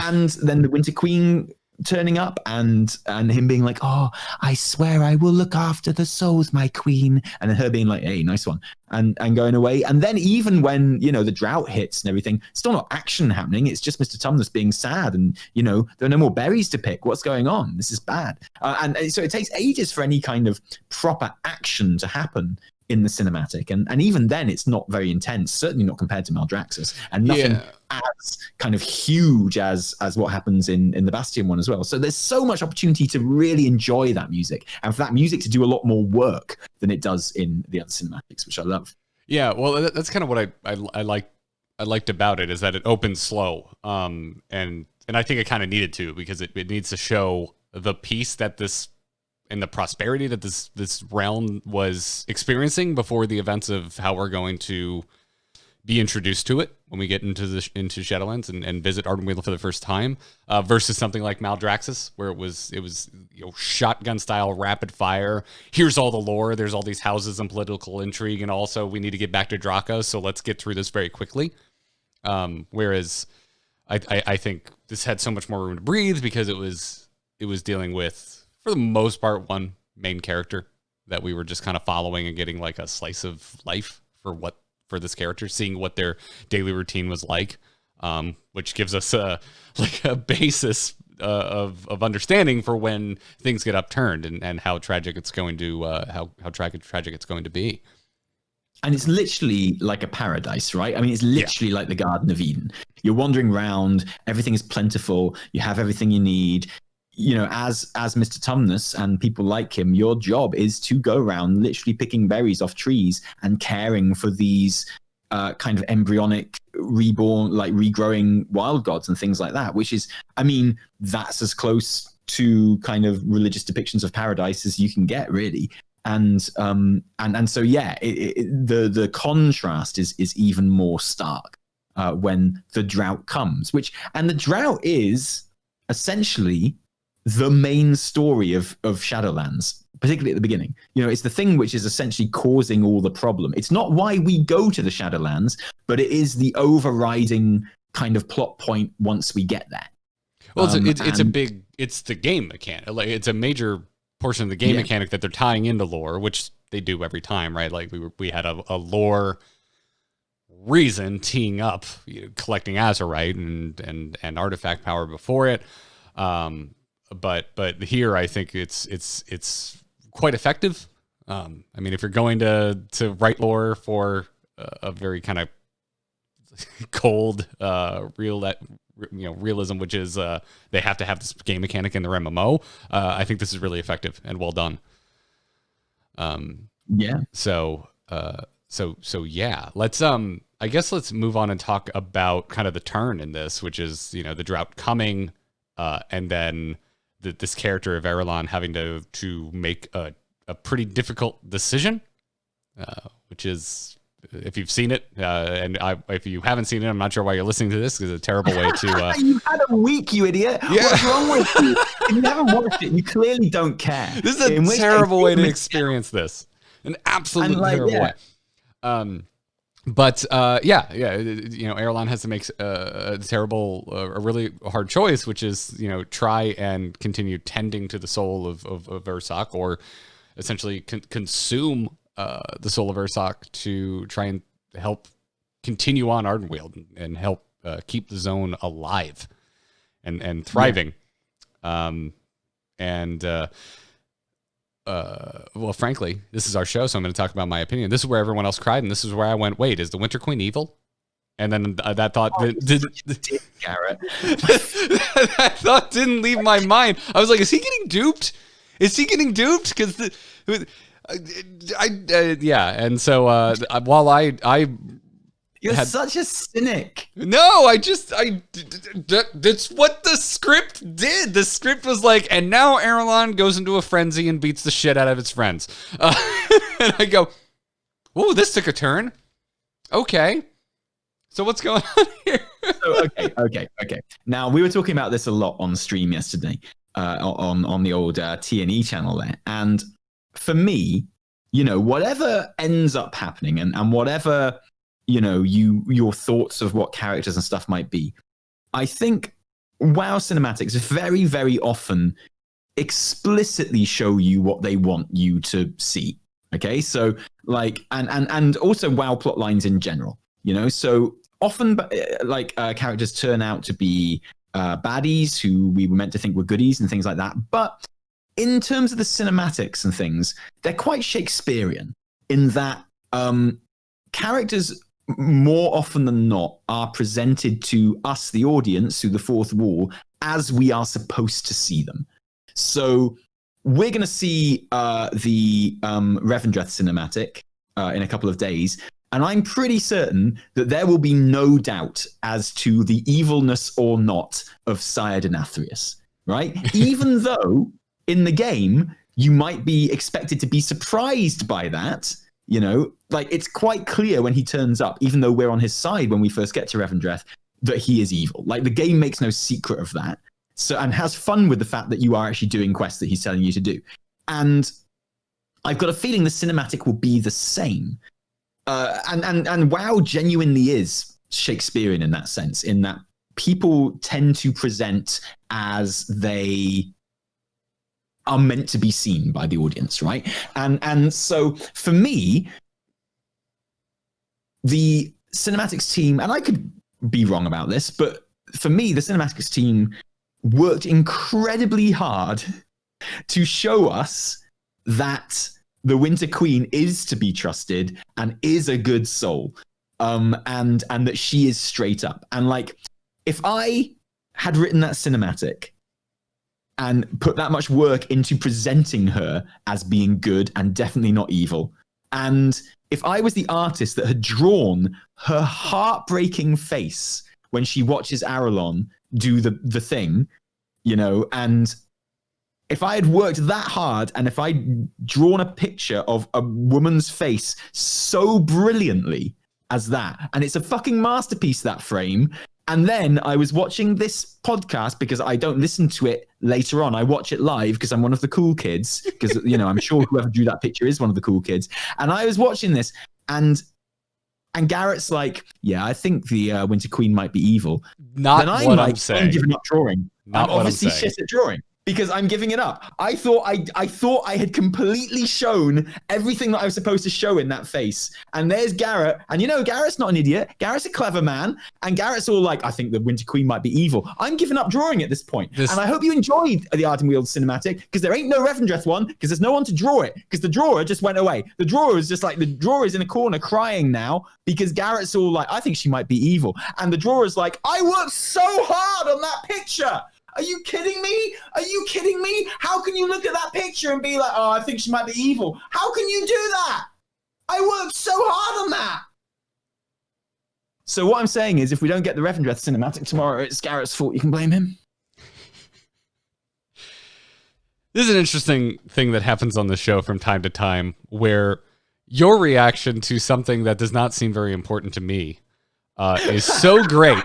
And then the Winter Queen turning up and him being like, "Oh, I swear I will look after the souls, my queen," and then her being like, "Hey, nice one," and going away. And then even when the drought hits and everything, still not action happening. It's just Mr. Tumnus being sad, and there are no more berries to pick. What's going on? This is bad. And so it takes ages for any kind of proper action to happen in the cinematic, and even then it's not very intense, certainly not compared to Maldraxxus, and nothing as kind of huge as what happens in the Bastion one as well. So there's so much opportunity to really enjoy that music, and for that music to do a lot more work than it does in the other cinematics, which I love. Yeah, well, that's kind of what I liked about it, is that it opens slow, and I think it kind of needed to, because it needs to show the peace that this and the prosperity that this realm was experiencing before the events of how we're going to be introduced to it when we get into Shadowlands and visit Ardenweald for the first time, versus something like Maldraxxus, where it was shotgun style rapid fire. Here's all the lore. There's all these houses and political intrigue, and also we need to get back to Dracos, so let's get through this very quickly. Whereas I think this had so much more room to breathe, because it was dealing with, for the most part, one main character that we were just kind of following and getting like a slice of life for this character, seeing what their daily routine was like, which gives us a basis of understanding for when things get upturned and how tragic it's going to how tragic it's going to be. And it's literally like a paradise, right? I mean, it's literally like the Garden of Eden. You're wandering around, everything is plentiful, you have everything you need. As Mr. Tumnus and people like him, your job is to go around literally picking berries off trees and caring for these kind of embryonic, regrowing wild gods and things like that, which is, I mean, that's as close to kind of religious depictions of paradise as you can get, really. And so, yeah, the contrast is even more stark when the drought comes, and the drought is essentially the main story of Shadowlands, particularly at the beginning. It's the thing which is essentially causing all the problem. It's not why we go to the Shadowlands, but it is the overriding kind of plot point once we get there. Well, it's the game mechanic. Like, it's a major portion of the game mechanic that they're tying into lore, which they do every time, right? Like we had a lore reason teeing up, collecting Azurite and artifact power before it. But here I think it's quite effective. I mean, if you're going to write lore for a very kind of cold, realism, which is they have to have this game mechanic in their MMO, I think this is really effective and well done. So yeah, let's I guess let's move on and talk about kind of the turn in this, which is the drought coming, and then this character of Ara'lon having to make a pretty difficult decision, which is, if you've seen it, if you haven't seen it, I'm not sure why you're listening to this, because it's a terrible way to... You had a week, you idiot. Yeah. What's wrong with you? If you haven't watched it, you clearly don't care. This is a terrible way to experience this. An absolute terrible way. But Ara'lon has to make a really hard choice, which is, try and continue tending to the soul of Ursoc, or essentially consume the soul of Ursoc to try and help continue on Ardenweald and help keep the zone alive and thriving. Well, frankly, this is our show, so I'm going to talk about my opinion. This is where everyone else cried, and this is where I went, wait, is the Winter Queen evil? And then that thought Garrett. that thought didn't leave my mind. I was like, is he getting duped? Is he getting duped? Because Yeah, and so while I You're such a cynic. No, that's what the script did. The script was like, and now Ara'lon goes into a frenzy and beats the shit out of its friends. And I go, "Whoa, this took a turn." Okay, so what's going on here? Okay. Now, we were talking about this a lot on stream yesterday, on the old T&E channel there, and for me, whatever ends up happening, and whatever your thoughts of what characters and stuff might be, I think WoW cinematics very, very often explicitly show you what they want you to see. Okay, so and also WoW plot lines in general, so often characters turn out to be baddies who we were meant to think were goodies and things like that. But in terms of the cinematics and things, they're quite Shakespearean in that characters more often than not are presented to us, the audience, through the fourth wall as we are supposed to see them. So we're going to see the Revendreth cinematic in a couple of days, and I'm pretty certain that there will be no doubt as to the evilness or not of Sire Denathrius, right? Even though in the game you might be expected to be surprised by that. It's quite clear when he turns up, even though we're on his side when we first get to Revendreth, that he is evil. Like, the game makes no secret of that. So, and has fun with the fact that you are actually doing quests that he's telling you to do. And I've got a feeling the cinematic will be the same. And WoW genuinely is Shakespearean in that sense, in that people tend to present as they are meant to be seen by the audience, right? And so for me, the cinematics team, and I could be wrong about this, but for me, the cinematics team worked incredibly hard to show us that the Winter Queen is to be trusted and is a good soul, and that she is straight up. And if I had written that cinematic and put that much work into presenting her as being good and definitely not evil, and if I was the artist that had drawn her heartbreaking face when she watches Ara'lon do the thing, and if I had worked that hard, and if I'd drawn a picture of a woman's face so brilliantly as that, and it's a fucking masterpiece, that frame, and then I was watching this podcast because I don't listen to it later on. I watch it live because I'm one of the cool kids, because, I'm sure whoever drew that picture is one of the cool kids. And I was watching this, and Garrett's like, yeah, I think the Winter Queen might be evil. Not what I'm saying. I'm giving up drawing. Not I'm obviously shit at drawing. Because I'm giving it up. I thought I had completely shown everything that I was supposed to show in that face. And there's Garrett. And Garrett's not an idiot. Garrett's a clever man. And Garrett's all like, I think the Winter Queen might be evil. I'm giving up drawing at this point. And I hope you enjoyed the Ardenweald cinematic, because there ain't no Revendreth one, because there's no one to draw it, because the drawer just went away. The drawer is just the drawer is in a corner crying now, because Garrett's all like, I think she might be evil. And the drawer is like, I worked so hard on that picture. Are you kidding me? Are you kidding me? How can you look at that picture and be like, oh, I think she might be evil? How can you do that? I worked so hard on that. So what I'm saying is, if we don't get the Revendreth cinematic tomorrow, it's Garrett's fault. You can blame him. This is an interesting thing that happens on the show from time to time, where your reaction to something that does not seem very important to me is so great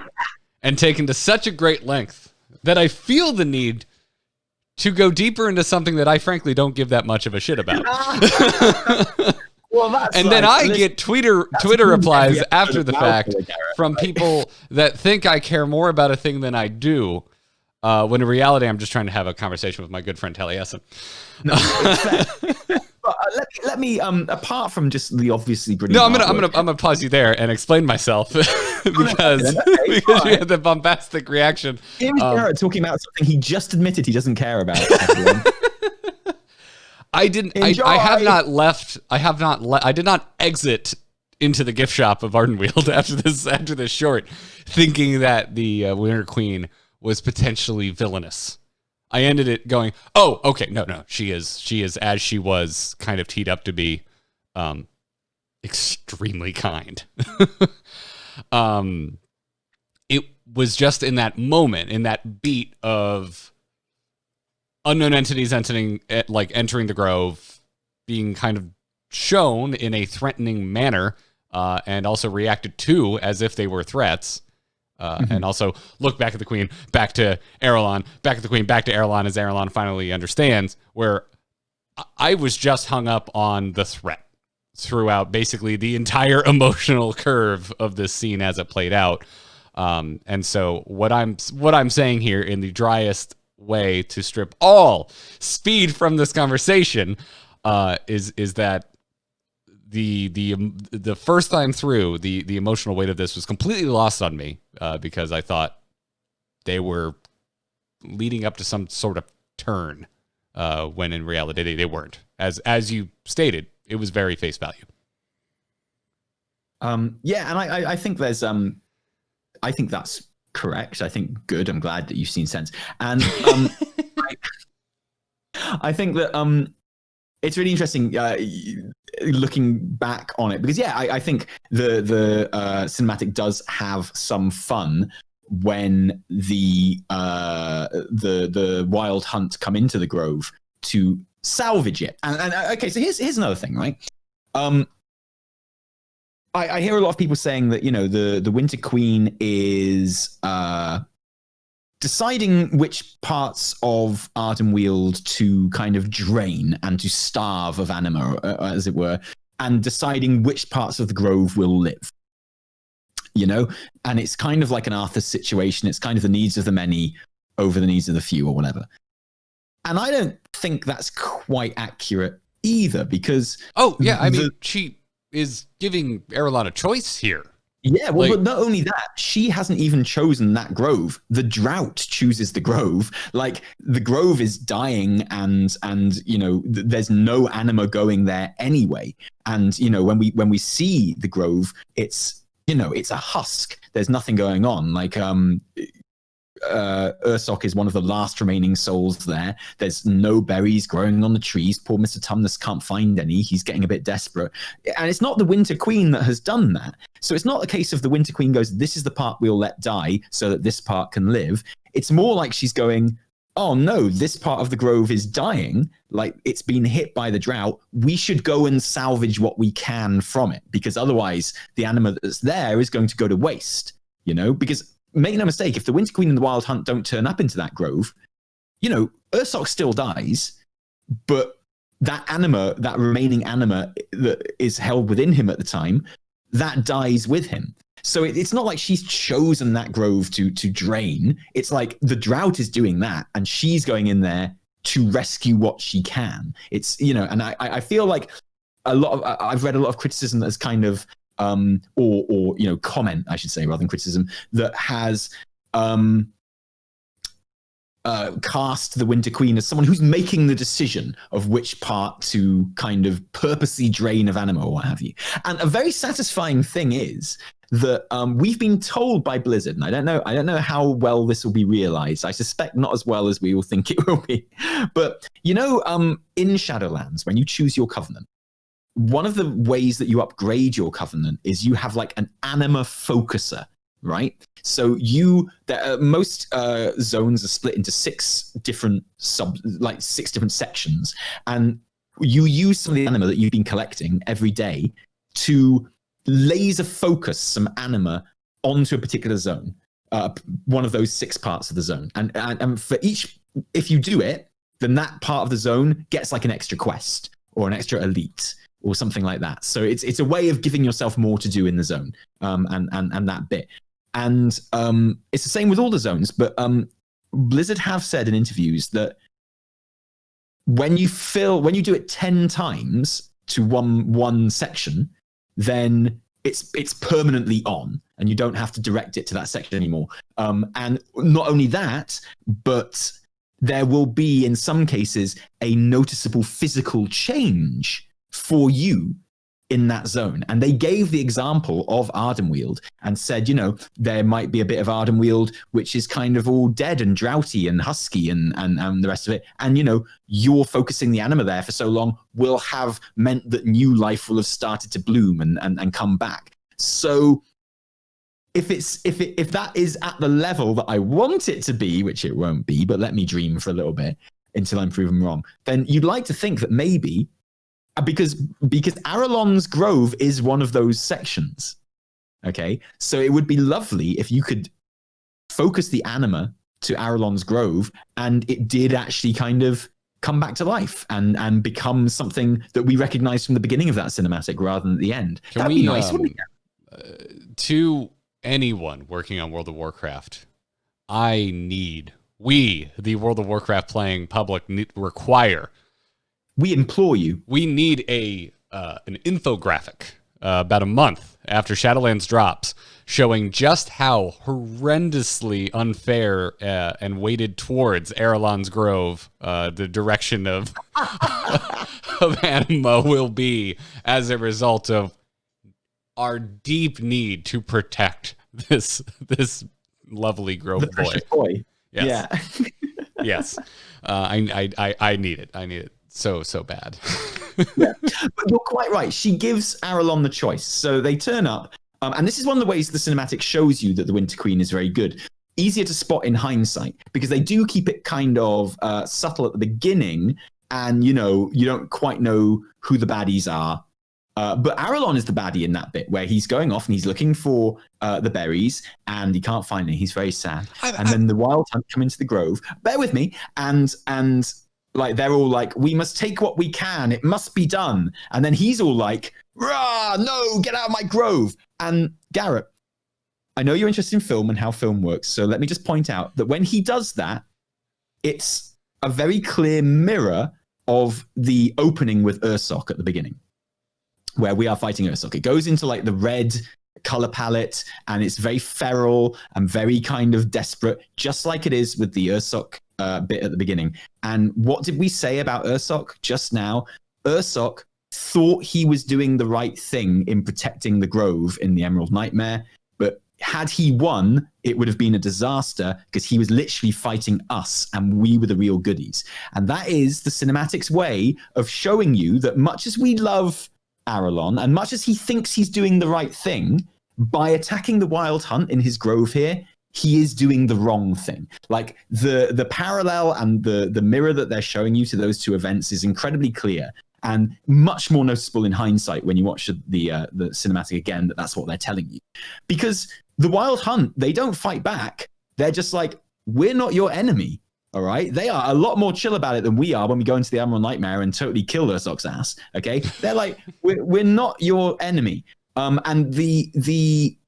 and taken to such a great length that I feel the need to go deeper into something that I frankly don't give that much of a shit about. Well, that's and then I get Twitter replies after the fact from people that think I care more about a thing than I do, when in reality I'm just trying to have a conversation with my good friend Taliesin. No, but let me apart from just the obviously brilliant. No, I'm gonna pause you there and explain myself because you had the bombastic reaction. Here's Garrett talking about something he just admitted he doesn't care about. I didn't. I did not exit into the gift shop of Ardenweald after this short, thinking that the Winter Queen was potentially villainous. I ended it going, oh, okay, no, she is as she was kind of teed up to be, extremely kind. It was just in that moment, in that beat of unknown entities entering the grove, being kind of shown in a threatening manner, and also reacted to as if they were threats. And also look back at the queen, back to Ara'lon, back at the queen, back to Ara'lon, as Ara'lon finally understands, where I was just hung up on the threat throughout basically the entire emotional curve of this scene as it played out. And so what I'm saying here in the driest way to strip all speed from this conversation is that the first time through, the emotional weight of this was completely lost on me, because I thought they were leading up to some sort of turn, when in reality they weren't. As you stated, it was very face value. Yeah, and I think there's I think that's correct. I think good. I'm glad that you've seen Sense, and I think that it's really interesting looking back on it, because I think the cinematic does have some fun when the Wild Hunt come into the Grove to salvage it. And okay, so here's another thing, right? I hear a lot of people saying that, the Winter Queen is deciding which parts of Ardenweald to kind of drain and to starve of anima, as it were, and deciding which parts of the Grove will live. And it's kind of like an Arthur situation. It's kind of the needs of the many over the needs of the few, or whatever. And I don't think that's quite accurate either, because... Oh, yeah, I mean, she is giving Ara'lon a choice here. Yeah, well, but not only that, she hasn't even chosen that grove. The drought chooses the grove. Like, the grove is dying, and there's no anima going there anyway. And when we see the grove, it's it's a husk. There's nothing going on. Like Ursok is one of the last remaining souls there. There's no berries growing on the trees. Poor Mr. Tumnus can't find any. He's getting a bit desperate. And it's not the Winter Queen that has done that. So it's not a case of the Winter Queen goes, this is the part we'll let die so that this part can live. It's more like she's going, oh no, this part of the Grove is dying. Like, it's been hit by the drought. We should go and salvage what we can from it, because otherwise the anima that's there is going to go to waste, because make no mistake, if the Winter Queen and the Wild Hunt don't turn up into that grove, Ursok still dies, but that anima, that remaining anima that is held within him at the time, that dies with him. So it's not like she's chosen that grove to drain. It's like the drought is doing that, and she's going in there to rescue what she can. It's, and I feel like I've read a lot of criticism that's kind of, or comment, I should say, rather than criticism, that has cast the Winter Queen as someone who's making the decision of which part to kind of purposely drain of anima or what have you. And a very satisfying thing is that we've been told by Blizzard, and I don't know how well this will be realized. I suspect not as well as we all think it will be. But in Shadowlands, when you choose your covenant, one of the ways that you upgrade your covenant is you have like an anima focuser, right? So most zones are split into 6 different 6 different sections, and you use some of the anima that you've been collecting every day to laser focus some anima onto a particular zone, one of those 6 parts of the zone, and for each, if you do it, then that part of the zone gets like an extra quest or an extra elite, or something like that. So it's a way of giving yourself more to do in the zone, and that bit. And it's the same with all the zones, but Blizzard have said in interviews that when you do it 10 times to one section, then it's permanently on, and you don't have to direct it to that section anymore. And not only that, but there will be, in some cases, a noticeable physical change for you in that zone. And they gave the example of Ardenweald and said, there might be a bit of Ardenweald which is kind of all dead and droughty and husky and the rest of it. And, you're focusing the anima there for so long will have meant that new life will have started to bloom and come back. So if that is at the level that I want it to be, which it won't be, but let me dream for a little bit until I'm proven wrong, then you'd like to think that maybe because Ara'lon's Grove is one of those sections. Okay, so it would be lovely if you could focus the anima to Ara'lon's Grove and it did actually kind of come back to life and become something that we recognize from the beginning of that cinematic rather than at the end. That'd be nice, wouldn't it? To anyone working on World of Warcraft, we, the World of Warcraft playing public, require. We implore you. We need an infographic about a month after Shadowlands drops, showing just how horrendously unfair and weighted towards Ara'lon's Grove the direction of of anima will be as a result of our deep need to protect this lovely Grove boy. Yes. Yeah. Yes. I need it. I need it so bad. Yeah. But you're quite right. She gives Ara'lon the choice. So they turn up. And this is one of the ways the cinematic shows you that the Winter Queen is very good. Easier to spot in hindsight because they do keep it kind of subtle at the beginning. And, you don't quite know who the baddies are. But Ara'lon is the baddie in that bit where he's going off and he's looking for the berries and he can't find it. He's very sad. And then the Wild Hunt come into the Grove. Bear with me. And like they're all like, we must take what we can. It must be done. And then he's all like, rah, no, get out of my grove. And Garrett, I know you're interested in film and how film works. So let me just point out that when he does that, it's a very clear mirror of the opening with Ursok at the beginning, where we are fighting Ursok. It goes into like the red color palette and it's very feral and very kind of desperate, just like it is with the Ursok bit at the beginning. And what did we say about Ursok just now? Ursok thought he was doing the right thing in protecting the Grove in the Emerald Nightmare, but had he won, it would have been a disaster because he was literally fighting us and we were the real goodies. And that is the cinematic's way of showing you that much as we love Ara'lon, and much as he thinks he's doing the right thing, by attacking the Wild Hunt in his grove here, he is doing the wrong thing. Like the parallel and the mirror that they're showing you to those two events is incredibly clear and much more noticeable in hindsight when you watch the cinematic again, that's what they're telling you. Because the Wild Hunt, they don't fight back. They're just like, we're not your enemy. All right, they are a lot more chill about it than we are when we go into the Emerald Nightmare and totally kill Ursok's ass. Okay, they're like, we're not your enemy. And the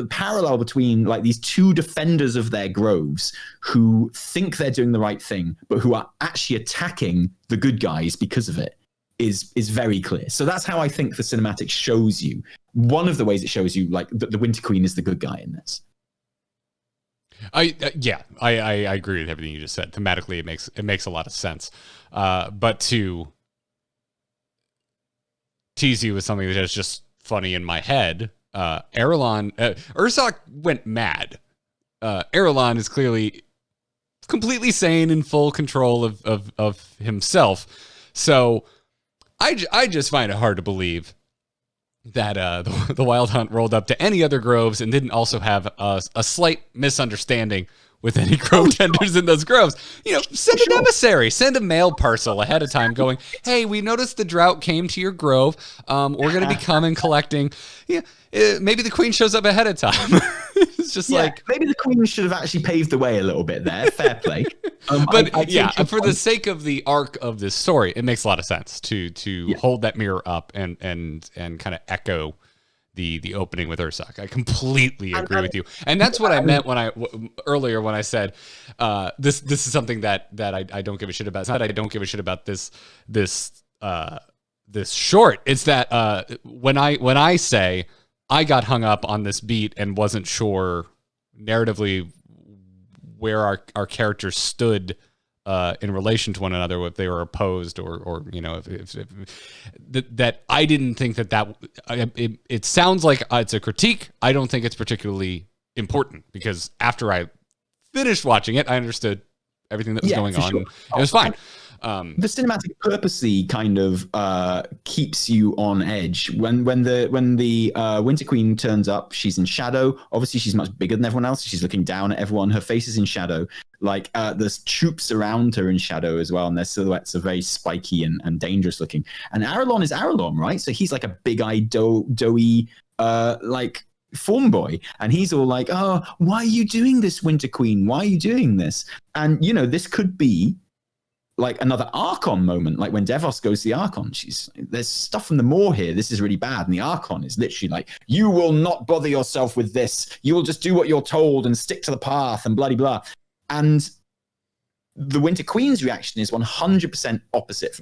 parallel between like these two defenders of their groves who think they're doing the right thing, but who are actually attacking the good guys because of it is very clear. So that's how I think the cinematic shows you. One of the ways it shows you like that the Winter Queen is the good guy in this. I agree with everything you just said. Thematically, it makes a lot of sense. But to tease you with something that is just funny in my head, Ara'lon, Ursok went mad. Ara'lon is clearly completely sane and full control of himself. So I just find it hard to believe that the Wild Hunt rolled up to any other groves and didn't also have a slight misunderstanding with any grove tenders in those groves. Send an emissary, send a mail parcel ahead of time going, hey, we noticed the drought came to your grove. We're going to be coming collecting. Maybe the queen shows up ahead of time. It's just like... Maybe the queen should have actually paved the way a little bit there. Fair play. But for the sake of the arc of this story, it makes a lot of sense to hold that mirror up and kind of echo the opening with Ursok. I completely agree with you, and that's what I meant earlier when I said this is something that I don't give a shit about. It's not that I don't give a shit about this short. It's that when I say I got hung up on this beat and wasn't sure narratively where our characters stood in relation to one another, if they were opposed or if that I didn't think that it sounds like it's a critique. I don't think it's particularly important because after I finished watching it, I understood everything that was going on. Sure. It was fine. The cinematic purposely kind of keeps you on edge. When the Winter Queen turns up, she's in shadow. Obviously, she's much bigger than everyone else. She's looking down at everyone. Her face is in shadow. Like there's troops around her in shadow as well, and their silhouettes are very spiky and dangerous looking. And Ara'lon is Ara'lon, right? So he's like a big-eyed, doughy, like form boy, and he's all like, "Oh, why are you doing this, Winter Queen? Why are you doing this?" And this could be like another Archon moment, like when Devos goes to the Archon. There's stuff from the Moor here. This is really bad. And the Archon is literally like, you will not bother yourself with this. You will just do what you're told and stick to the path and bloody blah. And the Winter Queen's reaction is 100% opposite.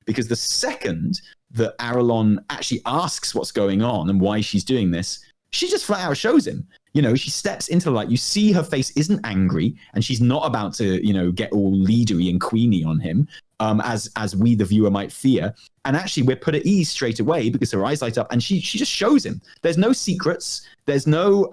Because the second that Ara'lon actually asks what's going on and why she's doing this, she just flat out shows him. She steps into the light. You see her face isn't angry, and she's not about to, get all leadery and queeny on him, as we, the viewer, might fear. And actually, we're put at ease straight away because her eyes light up, and she just shows him. There's no secrets. There's no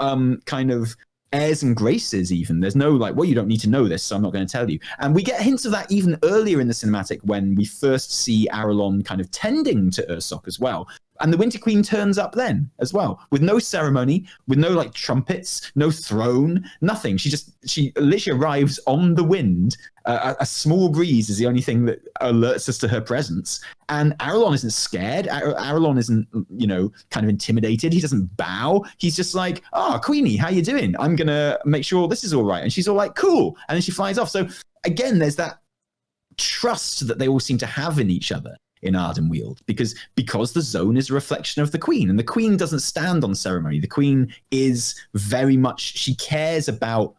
kind of airs and graces even. There's no like, well, you don't need to know this, so I'm not going to tell you. And we get hints of that even earlier in the cinematic when we first see Ara'lon kind of tending to Ursok as well. And the Winter Queen turns up then as well, with no ceremony, with no like trumpets, no throne, nothing. She literally arrives on the wind. A small breeze is the only thing that alerts us to her presence. And Ara'lon isn't scared. Ara'lon isn't, kind of intimidated. He doesn't bow. He's just like, "Oh, Queenie, how you doing? I'm going to make sure this is all right." And she's all like, "Cool." And then she flies off. So again, there's that trust that they all seem to have in each other in Ardenweald, because the zone is a reflection of the Queen, and the Queen doesn't stand on ceremony. The Queen is very much, she cares about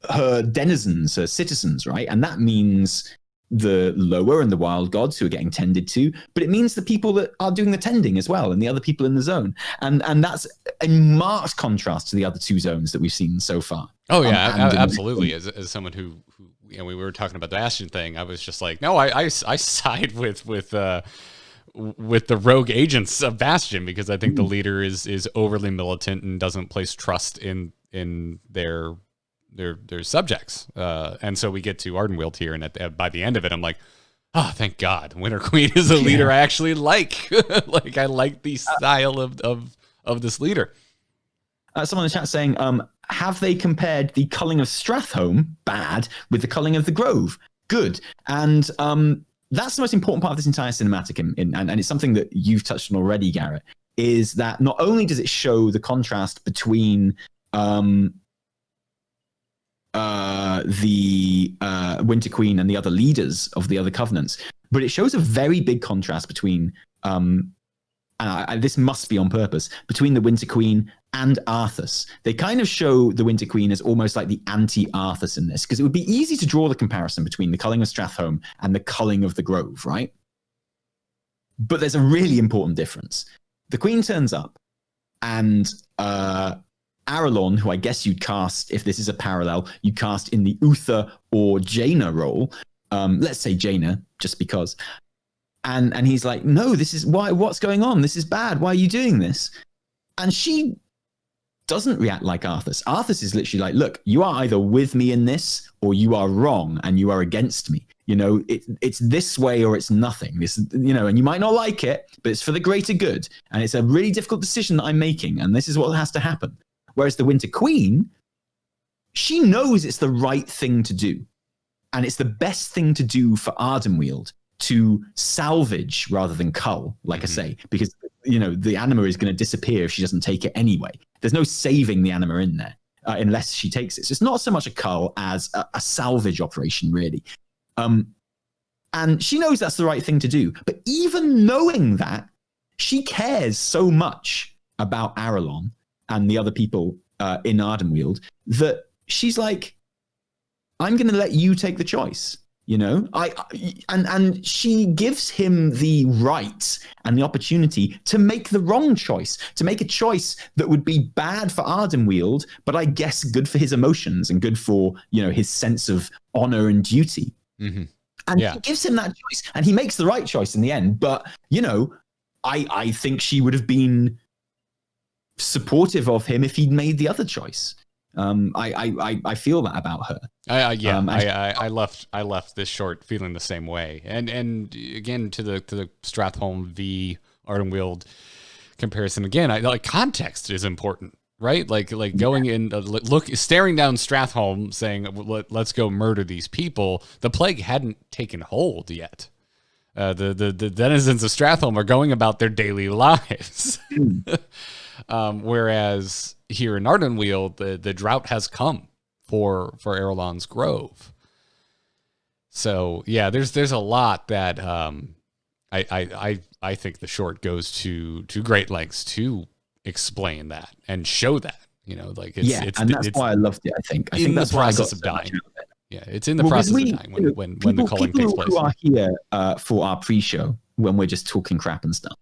her denizens, her citizens, right? And that means the lower and the wild gods who are getting tended to, but it means the people that are doing the tending as well, and the other people in the zone. And that's a marked contrast to the other two zones that we've seen so far. Oh yeah, absolutely. As someone who we were talking about the Bastion thing, I was just like, no, I side with the rogue agents of Bastion, because I think the leader is overly militant and doesn't place trust in their subjects. And so we get to Ardenweald here, and by the end of it, I'm like, oh, thank God, Winter Queen is a leader I actually like. Like, I like the style of this leader. Someone in the chat saying, have they compared the culling of Strathholm, bad, with the culling of the Grove? Good. And that's the most important part of this entire cinematic, and it's something that you've touched on already, Garrett, is that not only does it show the contrast between the Winter Queen and the other leaders of the other covenants, but it shows a very big contrast between this must be on purpose, between the Winter Queen and Arthas. They kind of show the Winter Queen as almost like the anti-Arthas in this, because it would be easy to draw the comparison between the culling of Strathholm and the culling of the Grove, right? But there's a really important difference. The Queen turns up, and Ara'lon, who I guess you'd cast, if this is a parallel, you'd cast in the Uther or Jaina role. Let's say Jaina, just because. And he's like, no, this is why. What's going on? This is bad. Why are you doing this? And she doesn't react like Arthas. Arthas is literally like, look, you are either with me in this, or you are wrong and you are against me. It's this way or it's nothing. This, and you might not like it, but it's for the greater good. And it's a really difficult decision that I'm making, and this is what has to happen. Whereas the Winter Queen, she knows it's the right thing to do, and it's the best thing to do for Ardenweald, to salvage rather than cull, like I say, because the anima is going to disappear if she doesn't take it anyway. There's no saving the anima in there unless she takes it. So it's not so much a cull as a salvage operation, really. And she knows that's the right thing to do. But even knowing that, she cares so much about Ara'lon and the other people in Ardenweald that she's like, I'm going to let you take the choice. You know, and she gives him the right and the opportunity to make the wrong choice, to make a choice that would be bad for Ardenweald, but I guess good for his emotions and good for, you know, his sense of honor and duty. Mm-hmm. And she gives him that choice, and he makes the right choice in the end. But, you know, I think she would have been supportive of him if he'd made the other choice. I feel that about her. I left this short feeling the same way. And again, to the Stratholme v Ardenweald comparison again, like context is important, right? Like going in, staring down Stratholme, saying let's go murder these people. The plague hadn't taken hold yet. The denizens of Stratholme are going about their daily lives. Whereas here in Ardenweald, the drought has come for Ara'lon's Grove. So yeah, there's a lot that I think the short goes to great lengths to explain that and show that, you know, like that's why I loved it. I think that's why I got so much out of it. Yeah, it's in the process of dying when the culling takes place. People who are here for our pre-show when we're just talking crap and stuff.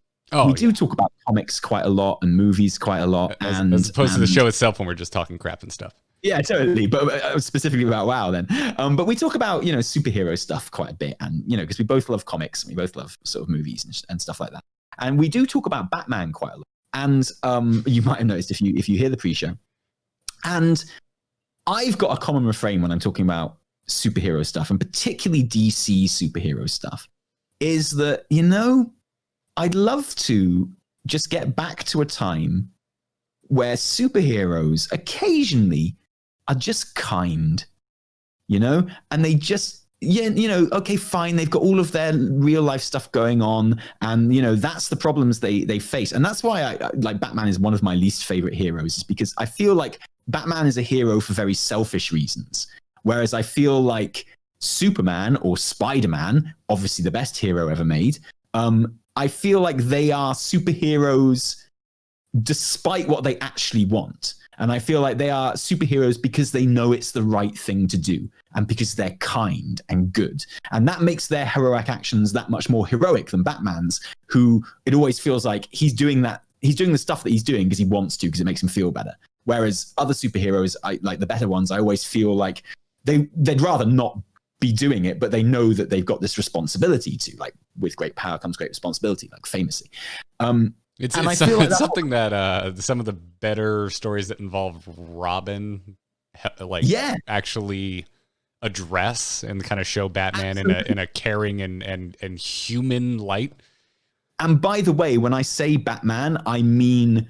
We do talk about comics quite a lot and movies quite a lot, as opposed to the show itself when we're just talking crap and stuff. Yeah, totally. But specifically about WoW then. But we talk about, you know, superhero stuff quite a bit, and, you know, because we both love comics and we both love sort of movies and stuff like that. And we do talk about Batman quite a lot. And you might have noticed if you hear the pre-show. And I've got a common refrain when I'm talking about superhero stuff, and particularly DC superhero stuff, is that, you know, I'd love to just get back to a time where superheroes occasionally are just kind, you know, and they just, you know, okay, fine, they've got all of their real life stuff going on, and, you know, that's the problems they face. And that's why I like Batman is one of my least favorite heroes, is because I feel like Batman is a hero for very selfish reasons, whereas I feel like Superman or Spider-Man, obviously the best hero ever made, I feel like they are superheroes despite what they actually want. And I feel like they are superheroes because they know it's the right thing to do, and because they're kind and good. And that makes their heroic actions that much more heroic than Batman's, who it always feels like he's doing the stuff that he's doing because he wants to, because it makes him feel better. Whereas other superheroes, like the better ones, I always feel like they'd rather not be doing it, but they know that they've got this responsibility to, like, with great power comes great responsibility, like famously. It's something that some of the better stories that involve Robin, actually address and kind of show Batman in a caring and human light. And by the way, when I say Batman, I mean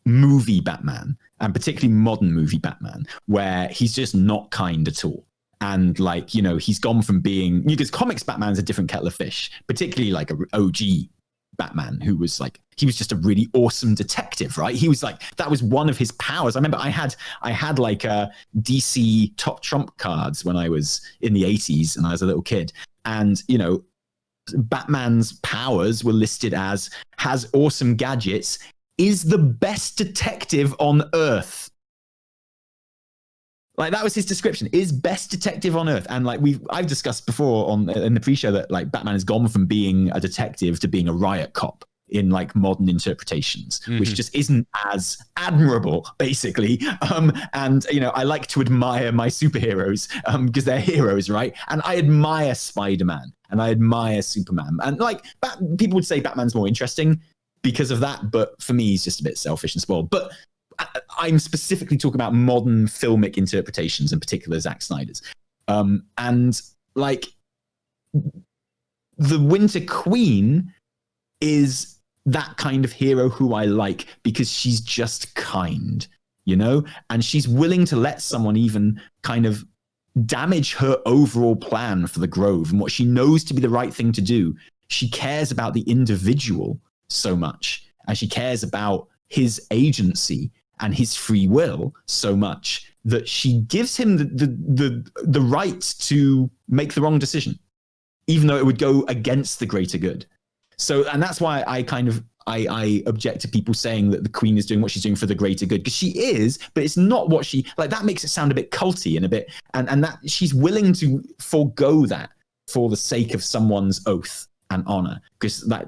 movie Batman, and particularly modern movie Batman, where he's just not kind at all. And, like, you know, he's gone from being, because comics Batman's a different kettle of fish, particularly like a OG Batman, who was like, he was just a really awesome detective, right? He was like, that was one of his powers. I remember I had like DC top trump cards when I was in the 80s and I was a little kid. And, you know, Batman's powers were listed as has awesome gadgets, is the best detective on Earth. Like, that was his description, is best detective on Earth. And like I've discussed before in the pre-show that, like, Batman has gone from being a detective to being a riot cop in, like, modern interpretations, which just isn't as admirable, basically. And, you know, I like to admire my superheroes because they're heroes, right? And I admire Spider-Man and I admire Superman. And, like, people would say Batman's more interesting because of that, but for me, he's just a bit selfish and spoiled. But I'm specifically talking about modern filmic interpretations, in particular Zack Snyder's. And, like, the Winter Queen is that kind of hero who I like because she's just kind, you know? And she's willing to let someone even kind of damage her overall plan for the Grove and what she knows to be the right thing to do. She cares about the individual so much, and she cares about his agency and his free will so much that she gives him the right to make the wrong decision, even though it would go against the greater good. So, and that's why I object to people saying that the Queen is doing what she's doing for the greater good, because she is, but it's not what she, like, that makes it sound a bit culty and a bit, and that she's willing to forego that for the sake of someone's oath and honor, because that,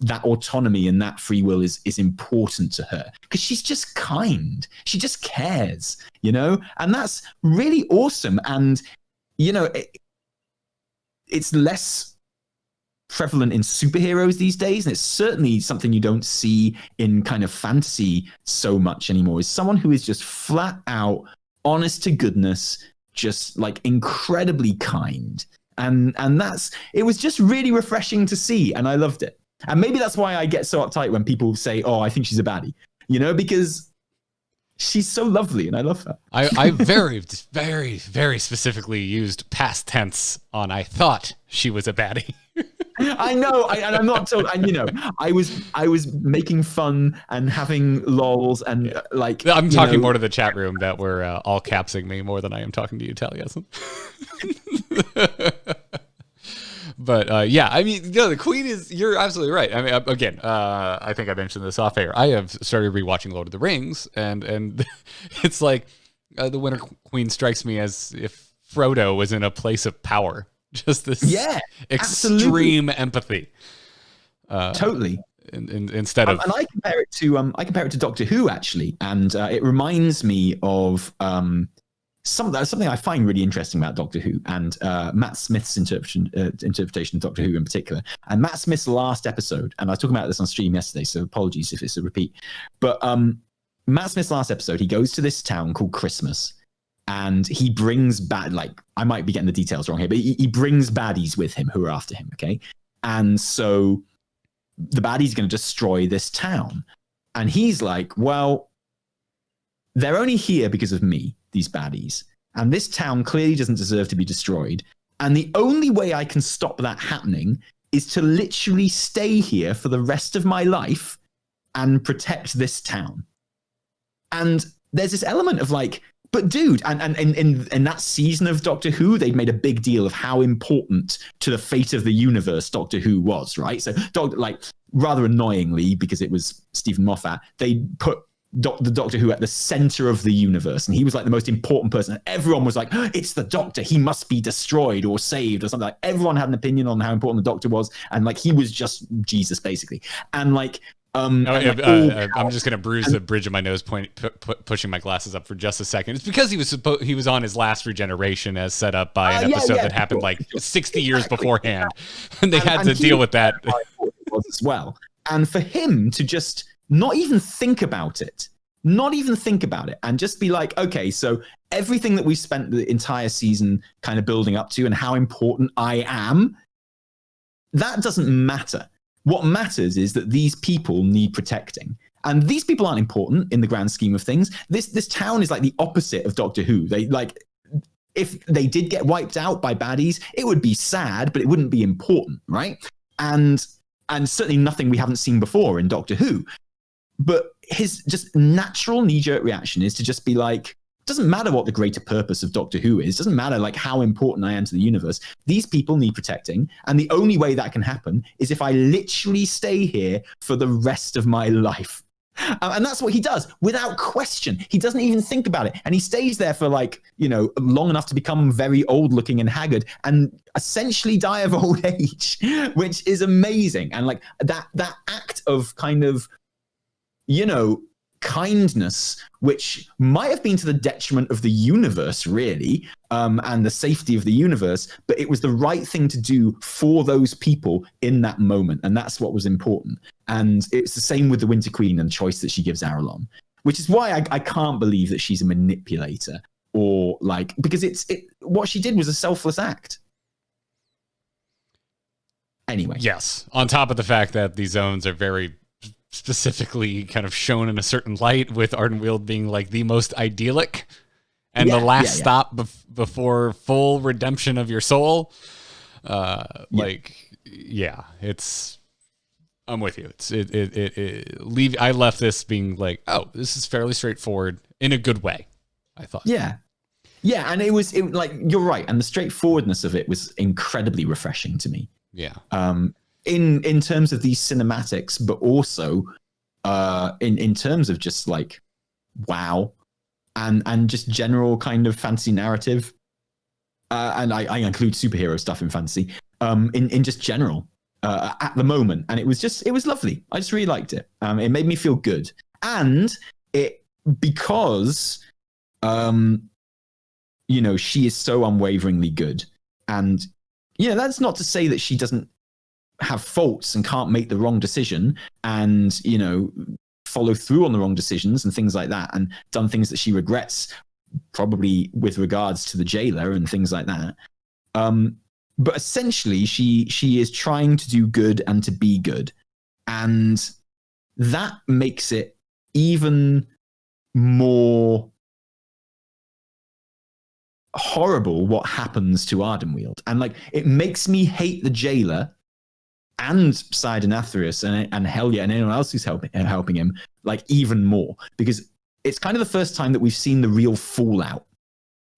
that autonomy and that free will is important to her, because she's just kind. She just cares, and that's really awesome. And, it's less prevalent in superheroes these days, and it's certainly something you don't see in kind of fantasy so much anymore, is someone who is just flat out honest to goodness, just like incredibly kind. And it was just really refreshing to see, and I loved it. And maybe that's why I get so uptight when people say, oh, I think she's a baddie, because she's so lovely and I love her. I very, very, very specifically used past tense on I thought she was a baddie. I know, and I'm not told. And I was making fun and having lols and like. I'm talking more to the chat room that were all capsing me more than I am talking to you, Taliesin. But yeah, I mean, the Queen is. You're absolutely right. I mean, again, I think I mentioned this off air. I have started rewatching Lord of the Rings, and it's like the Winter Queen strikes me as if Frodo was in a place of power. Just this extreme empathy. Totally. Instead of, and I compare it to Doctor Who actually, and it reminds me of something I find really interesting about Doctor Who and Matt Smith's interpretation of Doctor Who in particular. And Matt Smith's last episode, and I was talking about this on stream yesterday, so apologies if it's a repeat. But Matt Smith's last episode, he goes to this town called Christmas. And he brings I might be getting the details wrong here, but he brings baddies with him who are after him, okay? And so the baddie's going to destroy this town. And he's like, well, they're only here because of me, these baddies. And this town clearly doesn't deserve to be destroyed. And the only way I can stop that happening is to literally stay here for the rest of my life and protect this town. And there's this element of like, but dude, and in that season of Doctor Who, they'd made a big deal of how important to the fate of the universe Doctor Who was, right? So, rather annoyingly, because it was Stephen Moffat, they put the Doctor Who at the center of the universe, and he was like the most important person. And everyone was like, it's the Doctor, he must be destroyed or saved or something. Like, everyone had an opinion on how important the Doctor was, and like he was just Jesus basically. And like, I'm just gonna bruise the bridge of my nose, pushing my glasses up for just a second. It's because he was on his last regeneration as set up by an episode that happened like 60 years beforehand, and they had to deal with that as well. And for him to just not even think about it, and just be like, okay, so everything that we spent the entire season kind of building up to and how important I am, that doesn't matter. What matters is that these people need protecting. And these people aren't important in the grand scheme of things. This town is like the opposite of Doctor Who. They like, if they did get wiped out by baddies, it would be sad, but it wouldn't be important, right? And certainly nothing we haven't seen before in Doctor Who. But his just natural knee-jerk reaction is to just be like, doesn't matter what the greater purpose of Doctor Who is. Doesn't matter like how important I am to the universe. These people need protecting. And the only way that can happen is if I literally stay here for the rest of my life. And that's what he does without question. He doesn't even think about it. And he stays there for like, long enough to become very old looking and haggard and essentially die of old age, which is amazing. And like that act of kind of, kindness, which might have been to the detriment of the universe, really, and the safety of the universe, but it was the right thing to do for those people in that moment, and that's what was important. And it's the same with the Winter Queen and the choice that she gives Ara'lon, which is why I can't believe that she's a manipulator, or like, because what she did was a selfless act. Anyway. Yes, on top of the fact that these zones are very specifically kind of shown in a certain light, with Ardenweald being like the most idyllic and the last stop before full redemption of your soul. It's, I'm with you. I left this being like, oh, this is fairly straightforward in a good way, I thought. Yeah, and it was like, you're right, and the straightforwardness of it was incredibly refreshing to me. Yeah. In terms of these cinematics, but also in terms of just like, wow, and just general kind of fantasy narrative. and I include superhero stuff in fantasy, in just general at the moment, and it was lovely. I just really liked it. It made me feel good, and because she is so unwaveringly good, and that's not to say that she doesn't have faults and can't make the wrong decision, and follow through on the wrong decisions and things like that, and done things that she regrets, probably with regards to the jailer and things like that. But essentially, she is trying to do good and to be good, and that makes it even more horrible what happens to Ardenweald. And it makes me hate the jailer and Sidon-Aetherius and Helya and anyone else who's helping him even more, because it's kind of the first time that we've seen the real fallout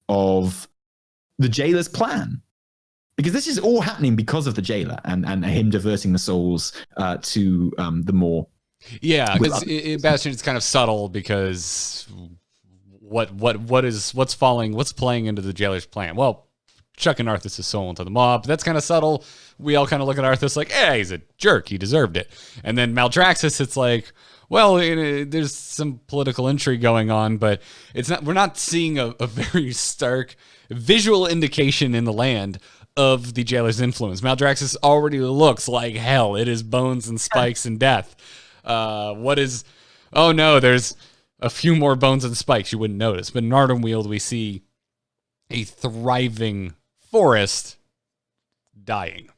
of the jailer's plan. Because this is all happening because of the jailer and him diverting the souls to the more. Yeah, because Bastion is kind of subtle, because what's playing into the jailer's plan? Well, chucking Arthas' soul into the mob. That's kind of subtle. We all kind of look at Arthas like, hey, he's a jerk. He deserved it. And then Maldraxxus, it's like, well, there's some political intrigue going on, but it's not. We're not seeing a very stark visual indication in the land of the jailer's influence. Maldraxxus already looks like hell. It is bones and spikes and death. Oh no, there's a few more bones and spikes you wouldn't notice. But in Ardenweald, we see a thriving forest dying.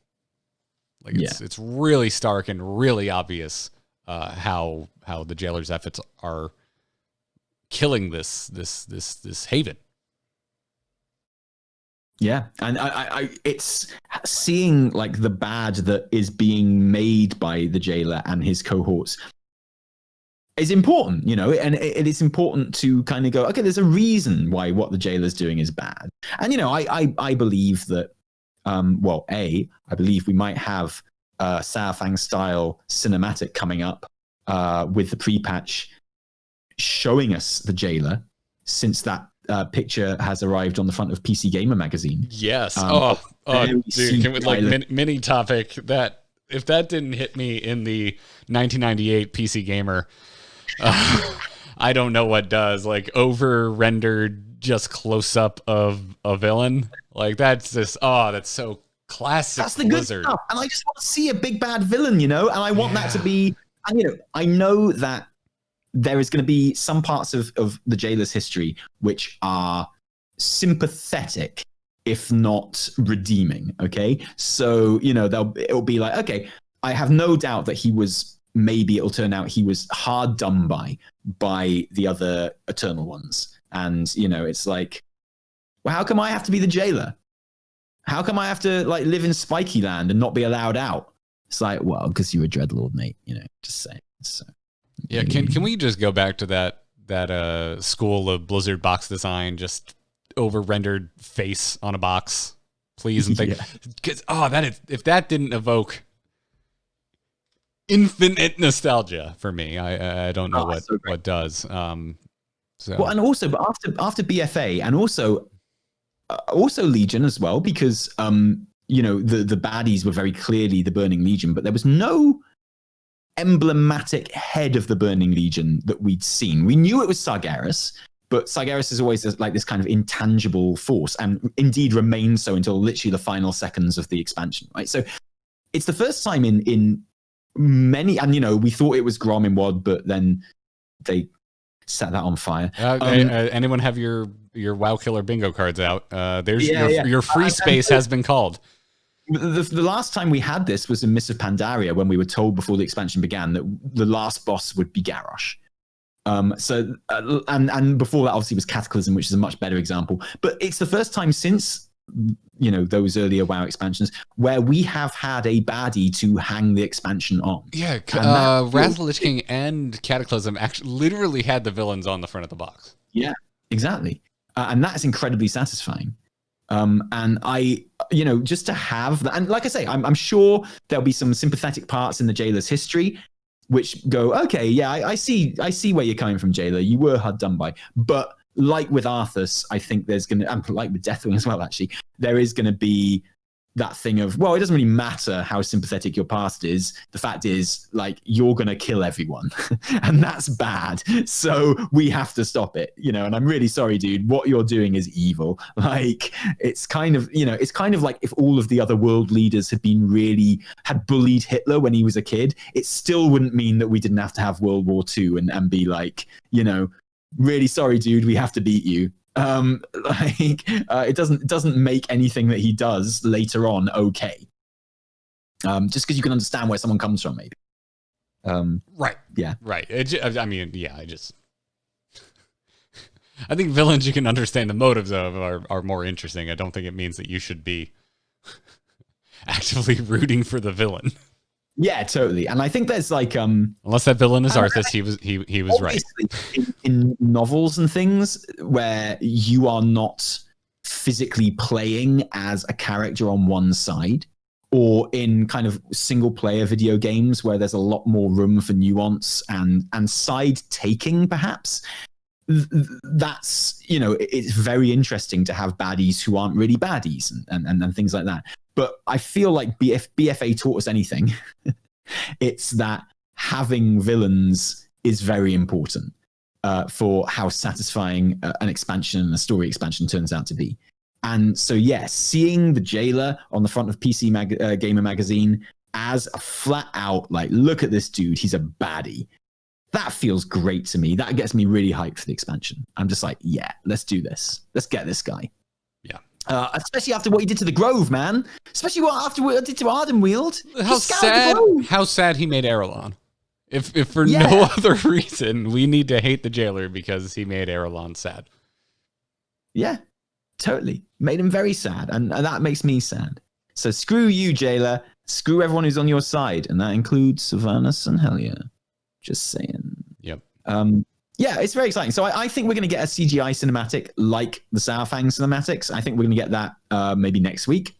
It's really stark and really obvious how the jailer's efforts are killing this haven. Yeah, and I it's seeing the bad that is being made by the jailer and his cohorts is important, and it is important to kind of go, okay, there's a reason why what the jailer's doing is bad. And, I believe that, I believe we might have a Saurfang-style cinematic coming up with the pre-patch showing us the jailer, since that picture has arrived on the front of PC Gamer magazine. Yes. Dude, can we, mini topic that if that didn't hit me in the 1998 PC Gamer, I don't know what does. Over rendered, just close up of a villain. That's just that's so classic. That's the Blizzard. Good stuff. And I just want to see a big bad villain, and I want that to be. And I know that there is going to be some parts of the jailer's history which are sympathetic, if not redeeming. Okay, so it'll be like, okay, I have no doubt that it'll turn out he was hard done by the other Eternal Ones, and it's like, well, how come I have to be the jailer? How come I have to live in Spiky Land and not be allowed out? It's like, well, because you were Dreadlord, mate. Just saying. So. Yeah, can we just go back to that school of Blizzard box design, just over rendered face on a box, please? And think, because if that didn't evoke infinite nostalgia for me, I don't know what does. So well, and also, but after BFA, and also Legion as well, because the baddies were very clearly the Burning Legion, but there was no emblematic head of the Burning Legion that we'd seen. We knew it was Sargeras, but Sargeras is always this kind of intangible force, and indeed remains so until literally the final seconds of the expansion, right? So it's the first time in many, and we thought it was Grom in WoD, but then they set that on fire. Anyone have your WoW Killer bingo cards out? There's your free space has been called. The last time we had this was in Mists of Pandaria, when we were told before the expansion began that the last boss would be Garrosh. And before that, obviously, was Cataclysm, which is a much better example. But it's the first time since those earlier WoW expansions where we have had a baddie to hang the expansion on. Yeah, Wrath of the Lich King and Cataclysm actually literally had the villains on the front of the box. Yeah, exactly, and that is incredibly satisfying. And I, just to have that, and like I say, I'm sure there'll be some sympathetic parts in the jailer's history which go, okay, yeah, I see where you're coming from, jailer. You were hard done by, but like with Arthas, I think there's going to, and like with Deathwing as well, actually, there is going to be that thing of, well, it doesn't really matter how sympathetic your past is. The fact is, like, you're going to kill everyone, and that's bad. So we have to stop it, you know. And I'm really sorry, dude. What you're doing is evil. Like, it's kind of, you know, it's kind of like if all of the other world leaders had bullied Hitler when he was a kid, it still wouldn't mean that we didn't have to have World War II and be like, you know, really sorry, dude, we have to beat you. It doesn't make anything that he does later on okay. Just because you can understand where someone comes from, maybe. Right. Yeah. Right. I think villains you can understand the motives of are more interesting. I don't think it means that you should be actively rooting for the villain. Yeah, totally. And I think there's like unless that villain is Arthas, he was right. In novels and things where you are not physically playing as a character on one side, or in kind of single player video games where there's a lot more room for nuance and side taking, perhaps. That's, you know, it's very interesting to have baddies who aren't really baddies and things like that. But I feel like BFA taught us anything, it's that having villains is very important for how satisfying an expansion and a story expansion turns out to be. And so, yes, seeing the Jailer on the front of PC Gamer magazine as a flat out, like, look at this dude, he's a baddie. That feels great to me. That gets me really hyped for the expansion. I'm just like, yeah, let's do this. Let's get this guy. Yeah. Especially after what he did to the Grove, man. Especially after what he did to Ardenweald. How sad he made Ara'lon. If for no other reason, we need to hate the Jailer because he made Ara'lon sad. Yeah, totally. Made him very sad, and that makes me sad. So screw you, Jailer. Screw everyone who's on your side, and that includes Sylvanas and Helya. Just saying. Yep. Yeah, it's very exciting. So I think we're going to get a CGI cinematic like the Sourfang cinematics. I think we're going to get that maybe next week.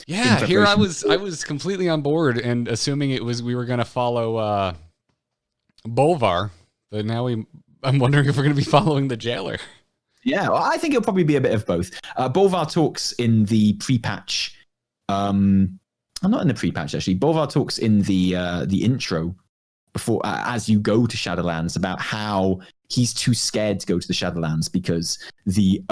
Yeah, here I was completely on board and assuming we were going to follow Bolvar, but now I'm wondering if we're going to be following the Jailer. Yeah, well, I think it'll probably be a bit of both. Bolvar talks in the pre-patch. I'm not in the pre-patch actually. Bolvar talks in the intro before as you go to Shadowlands about how he's too scared to go to the Shadowlands because the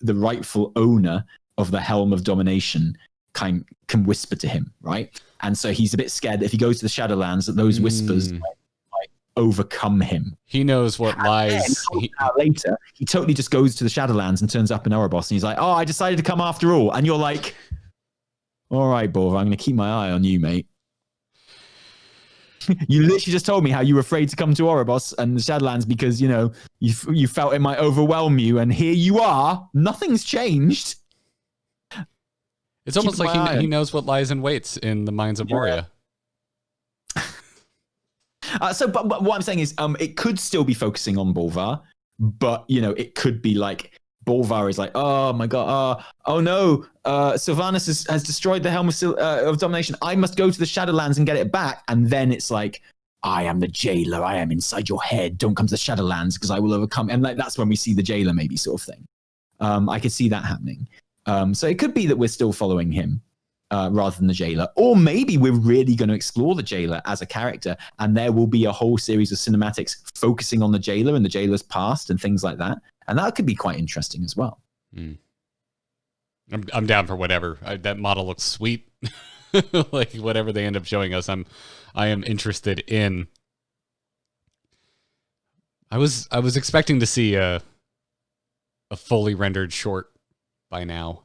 rightful owner of the Helm of Domination can whisper to him, right? And so he's a bit scared that if he goes to the Shadowlands, that those whispers might overcome him. He knows what lies. Later, he totally just goes to the Shadowlands and turns up in Erebos, and he's like, "Oh, I decided to come after all." And you're like, "All right, Bolvar, I'm going to keep my eye on you, mate." You literally just told me how you were afraid to come to Erebos and the Shadowlands because, you know, you felt it might overwhelm you, and here you are. Nothing's changed. It's almost like he knows what lies in waits in the Mines of Moria. But what I'm saying is, it could still be focusing on Bolvar, but, you know, it could be like Bolvar is like, oh my god, oh no, Sylvanas has destroyed the Helm of Domination. I must go to the Shadowlands and get it back. And then it's like, I am the Jailer. I am inside your head. Don't come to the Shadowlands because I will overcome. And like that's when we see the Jailer, maybe, sort of thing. I could see that happening. So it could be that we're still following him rather than the Jailer, or maybe we're really going to explore the Jailer as a character, and there will be a whole series of cinematics focusing on the Jailer and the Jailer's past and things like that. And that could be quite interesting as well. I'm down for whatever. That model looks sweet. Like whatever they end up showing us, I am interested in. I was expecting to see a fully rendered short by now.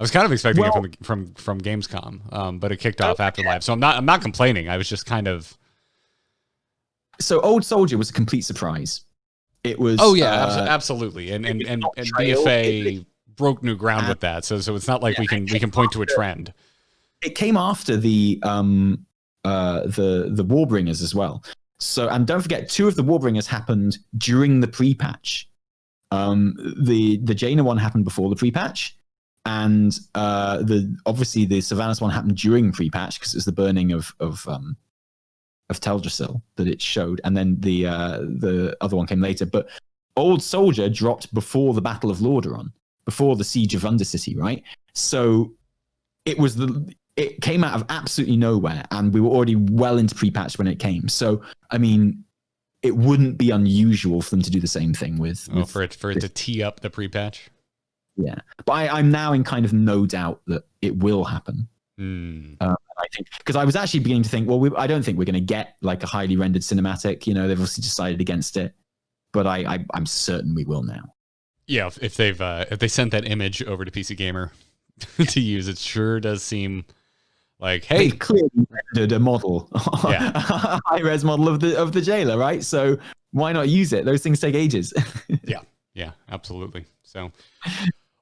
I was kind of expecting it from Gamescom, but it kicked off Afterlives. So I'm not complaining. I was just kind of. So Old Soldier was a complete surprise. It was. Oh yeah, absolutely, and BFA broke new ground with that. So it's not like we can point to a trend. It came after the Warbringers as well. So, and don't forget, 2 of the Warbringers happened during the pre-patch. The Jaina one happened before the pre-patch, and obviously the Sylvanas one happened during pre-patch because it was the burning of Teldrassil that it showed, and then the other one came later. But Old Soldier dropped before the Battle of Lordaeron, before the Siege of Undercity, right? So it came out of absolutely nowhere, and we were already well into pre-patch when it came. So, I mean, it wouldn't be unusual for them to do the same thing with for it to tee up the pre-patch. Yeah, but I'm now in kind of no doubt that it will happen. I think because I was actually beginning to think, well, I don't think we're going to get like a highly rendered cinematic. You know, they've obviously decided against it, but I'm certain we will now. Yeah, if they sent that image over to PC Gamer to use, it sure does seem like, hey, they've clearly rendered a model, a high res model of the jailer, right? So why not use it? Those things take ages. yeah, absolutely. So.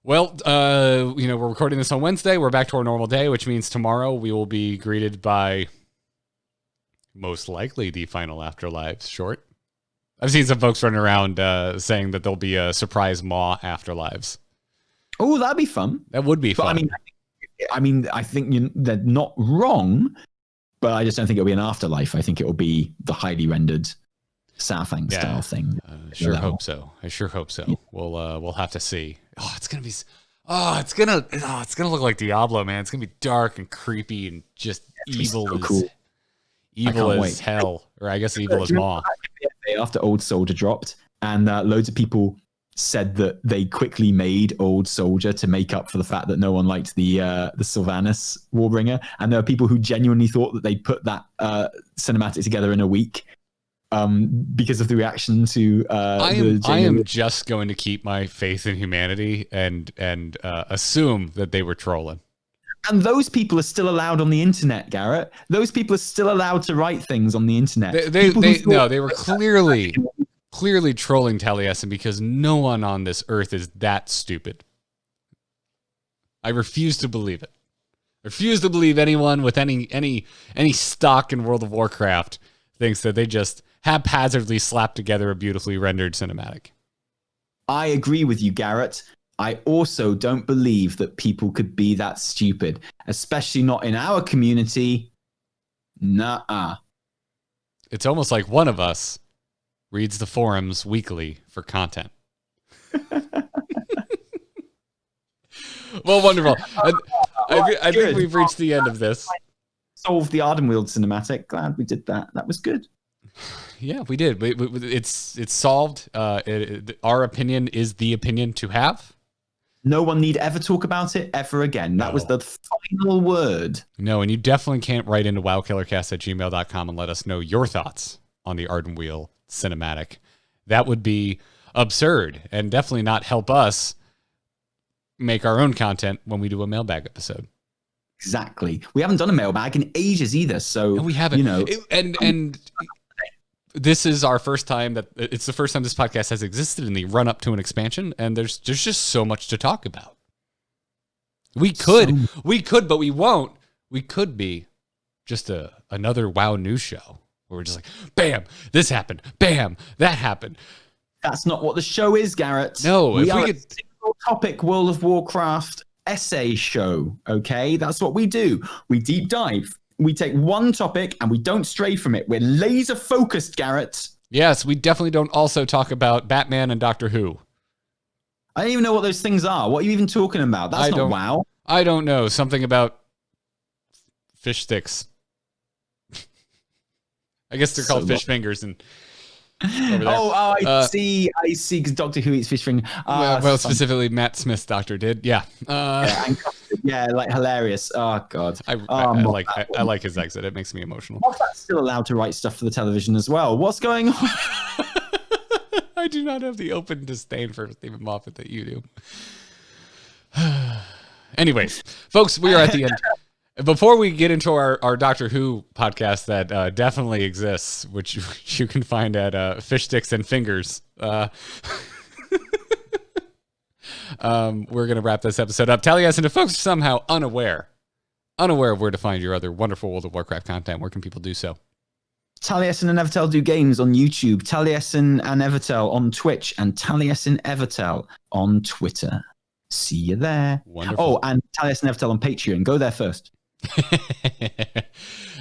Well, we're recording this on Wednesday. We're back to our normal day, which means tomorrow we will be greeted by most likely the final Afterlives short. I've seen some folks running around saying that there'll be a surprise Maw Afterlives. Oh, that'd be fun. That would be fun. I think they're not wrong, but I just don't think it'll be an Afterlife. I think it will be the highly rendered Southang style thing. I sure hope so. Yeah. We'll have to see. It's gonna look like Diablo, man. It's gonna be dark and creepy and just evil as hell, or I guess evil as Maw. After Old Soldier dropped, and loads of people said that they quickly made Old Soldier to make up for the fact that no one liked the Sylvanas Warbringer, and there are people who genuinely thought that they put that cinematic together in a week. Because of the reaction to I am just going to keep my faith in humanity and assume that they were trolling. And those people are still allowed on the internet, Garrett. Those people are still allowed to write things on the internet. They were clearly trolling Taliesin because no one on this earth is that stupid. I refuse to believe it. I refuse to believe anyone with any stock in World of Warcraft thinks that they just haphazardly slapped together a beautifully rendered cinematic. I agree with you, Garrett. I also don't believe that people could be that stupid, especially not in our community. Nuh-uh. It's almost like one of us reads the forums weekly for content. Well, wonderful. I think we've reached the end of this. Solved the Ardenweald cinematic. Glad we did that. That was good. Yeah, we did. It's solved. Our opinion is the opinion to have. No one need ever talk about it ever again. That was the final word. No, and you definitely can't write into wowkillercast@gmail.com and let us know your thoughts on the Ardenweald cinematic. That would be absurd and definitely not help us make our own content when we do a mailbag episode. Exactly. We haven't done a mailbag in ages either, so no, we haven't. And this is our first time it's the first time this podcast has existed in the run up to an expansion, and there's just so much to talk about. We could, but we won't. We could be just another WoW news show where we're just like, bam, this happened, bam, that happened. That's not what the show is, Garrett. No, we are a single topic World of Warcraft essay show. Okay, that's what we do. We deep dive. We take one topic and we don't stray from it. We're laser focused, Garrett. Yes, we definitely don't also talk about Batman and Doctor Who. I don't even know what those things are. What are you even talking about? That's not WoW. I don't know. Something about fish sticks. I guess they're called fish fingers and over there. I see. Because Doctor Who eats fish finger. Well, specifically Matt Smith's doctor did. Yeah. Like hilarious. Oh God. I like his exit. It makes me emotional. Moffat's still allowed to write stuff for the television as well. What's going on? I do not have the open disdain for Stephen Moffat that you do. Anyways, folks, we are at the end. Before we get into our Doctor Who podcast that definitely exists, which you can find at Fish Sticks and Fingers, we're going to wrap this episode up. Taliesin, if folks are somehow unaware of where to find your other wonderful World of Warcraft content, where can people do so? Taliesin and Evitel do games on YouTube, Taliesin and Evitel on Twitch, and Taliesin Evitel on Twitter. See you there. Wonderful. Oh, and Taliesin and Evitel on Patreon. Go there first.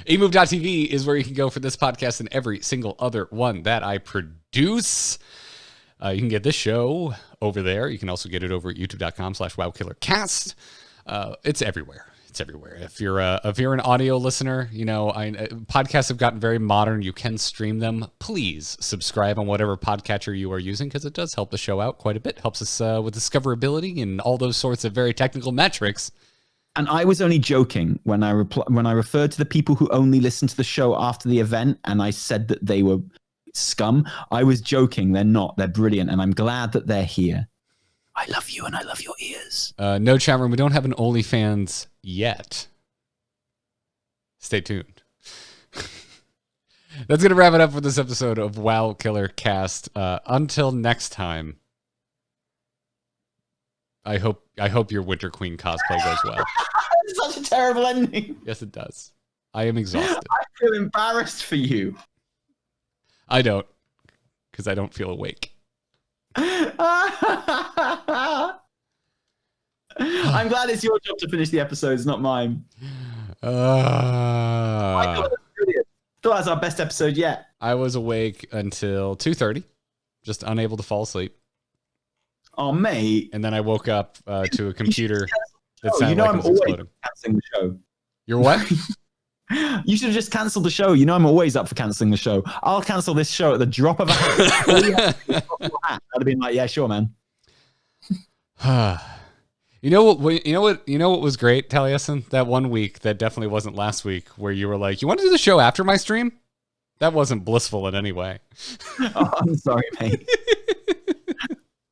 emove.tv is where you can go for this podcast and every single other one that I produce. You can get this show over there. You can also get it over at youtube.com/wowkillercast. It's everywhere. It's everywhere. If you're an audio listener, podcasts have gotten very modern. You can stream them. Please subscribe on whatever podcatcher you are using, because it does help the show out quite a bit. Helps us with discoverability and all those sorts of very technical metrics. And I was only joking when I referred to the people who only listen to the show after the event, and I said that they were scum. I was joking. They're not. They're brilliant, and I'm glad that they're here. I love you, and I love your ears. No, chat room. We don't have an OnlyFans yet. Stay tuned. That's going to wrap it up for this episode of WoW Killer Cast. Until next time, I hope your Winter Queen cosplay goes well. It's such a terrible ending. Yes, it does. I am exhausted. I feel embarrassed for you. I don't, because I don't feel awake. I'm glad it's your job to finish the episodes, not mine. I thought that's our best episode yet. I was awake until 2:30, just unable to fall asleep. Oh, mate. And then I woke up to a computer that Oh, sounded like I'm it was always exploding. canceling the show. You're what? You should have just cancelled the show. I'm always up for cancelling the show. I'll cancel this show at the drop of a hat. I'd have been like, yeah, sure, man. You know what was great, Taliesin? That one week that definitely wasn't last week, where you were like, you want to do the show after my stream? That wasn't blissful in any way. Oh, I'm sorry, mate.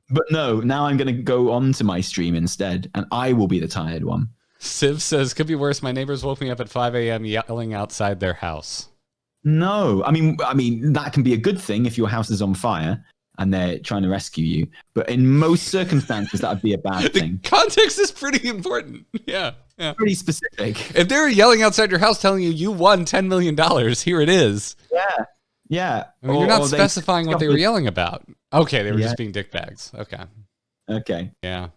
But no, now I'm going to go on to my stream instead, and I will be the tired one. Civ says, could be worse. My neighbors woke me up at 5 a.m. yelling outside their house. No, I mean that can be a good thing if your house is on fire and they're trying to rescue you. But in most circumstances, that would be a bad thing. The context is pretty important. Yeah. Pretty specific. If they're yelling outside your house telling you won $10 million, here it is. Yeah. I mean, you're not specifying what they were yelling about. Okay, they were just being dickbags. Okay. Yeah.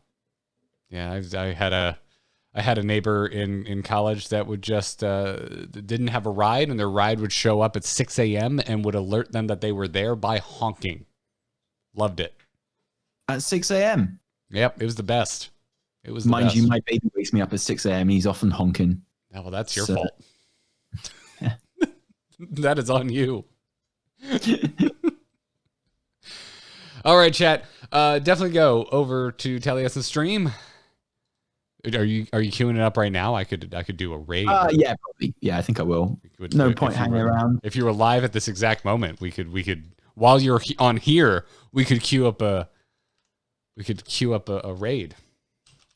I had a neighbor in college that would just didn't have a ride, and their ride would show up at 6 a.m. and would alert them that they were there by honking. Loved it. At 6 a.m.? Yep, it was the best. It was the Mind best. you, my baby wakes me up at 6 a.m. and he's often honking. Oh, well, that's your fault. That is on you. All right, chat. Definitely go over to Taliesin's stream. Are you queuing it up right now? I could do a raid. Yeah, probably. Yeah, I think I will. No point hanging around. If you were live at this exact moment, we could while you're on here, we could queue up a raid.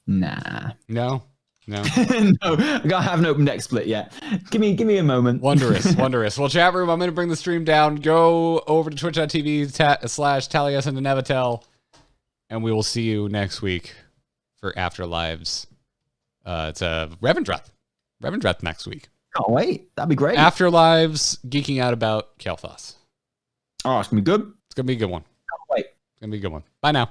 Nah. No. No, I haven't opened XSplit yet. Give me a moment. Wondrous. Well, chat room, I'm going to bring the stream down. Go over to twitch.tv/Taliesin and Evitel, and we will see you next week for Afterlives. It's a Revendreth next week. Can't wait. That'd be great. Afterlives, geeking out about Kael'thas. Oh, it's going to be good. It's going to be a good one. Can't wait. It's going to be a good one. Bye now.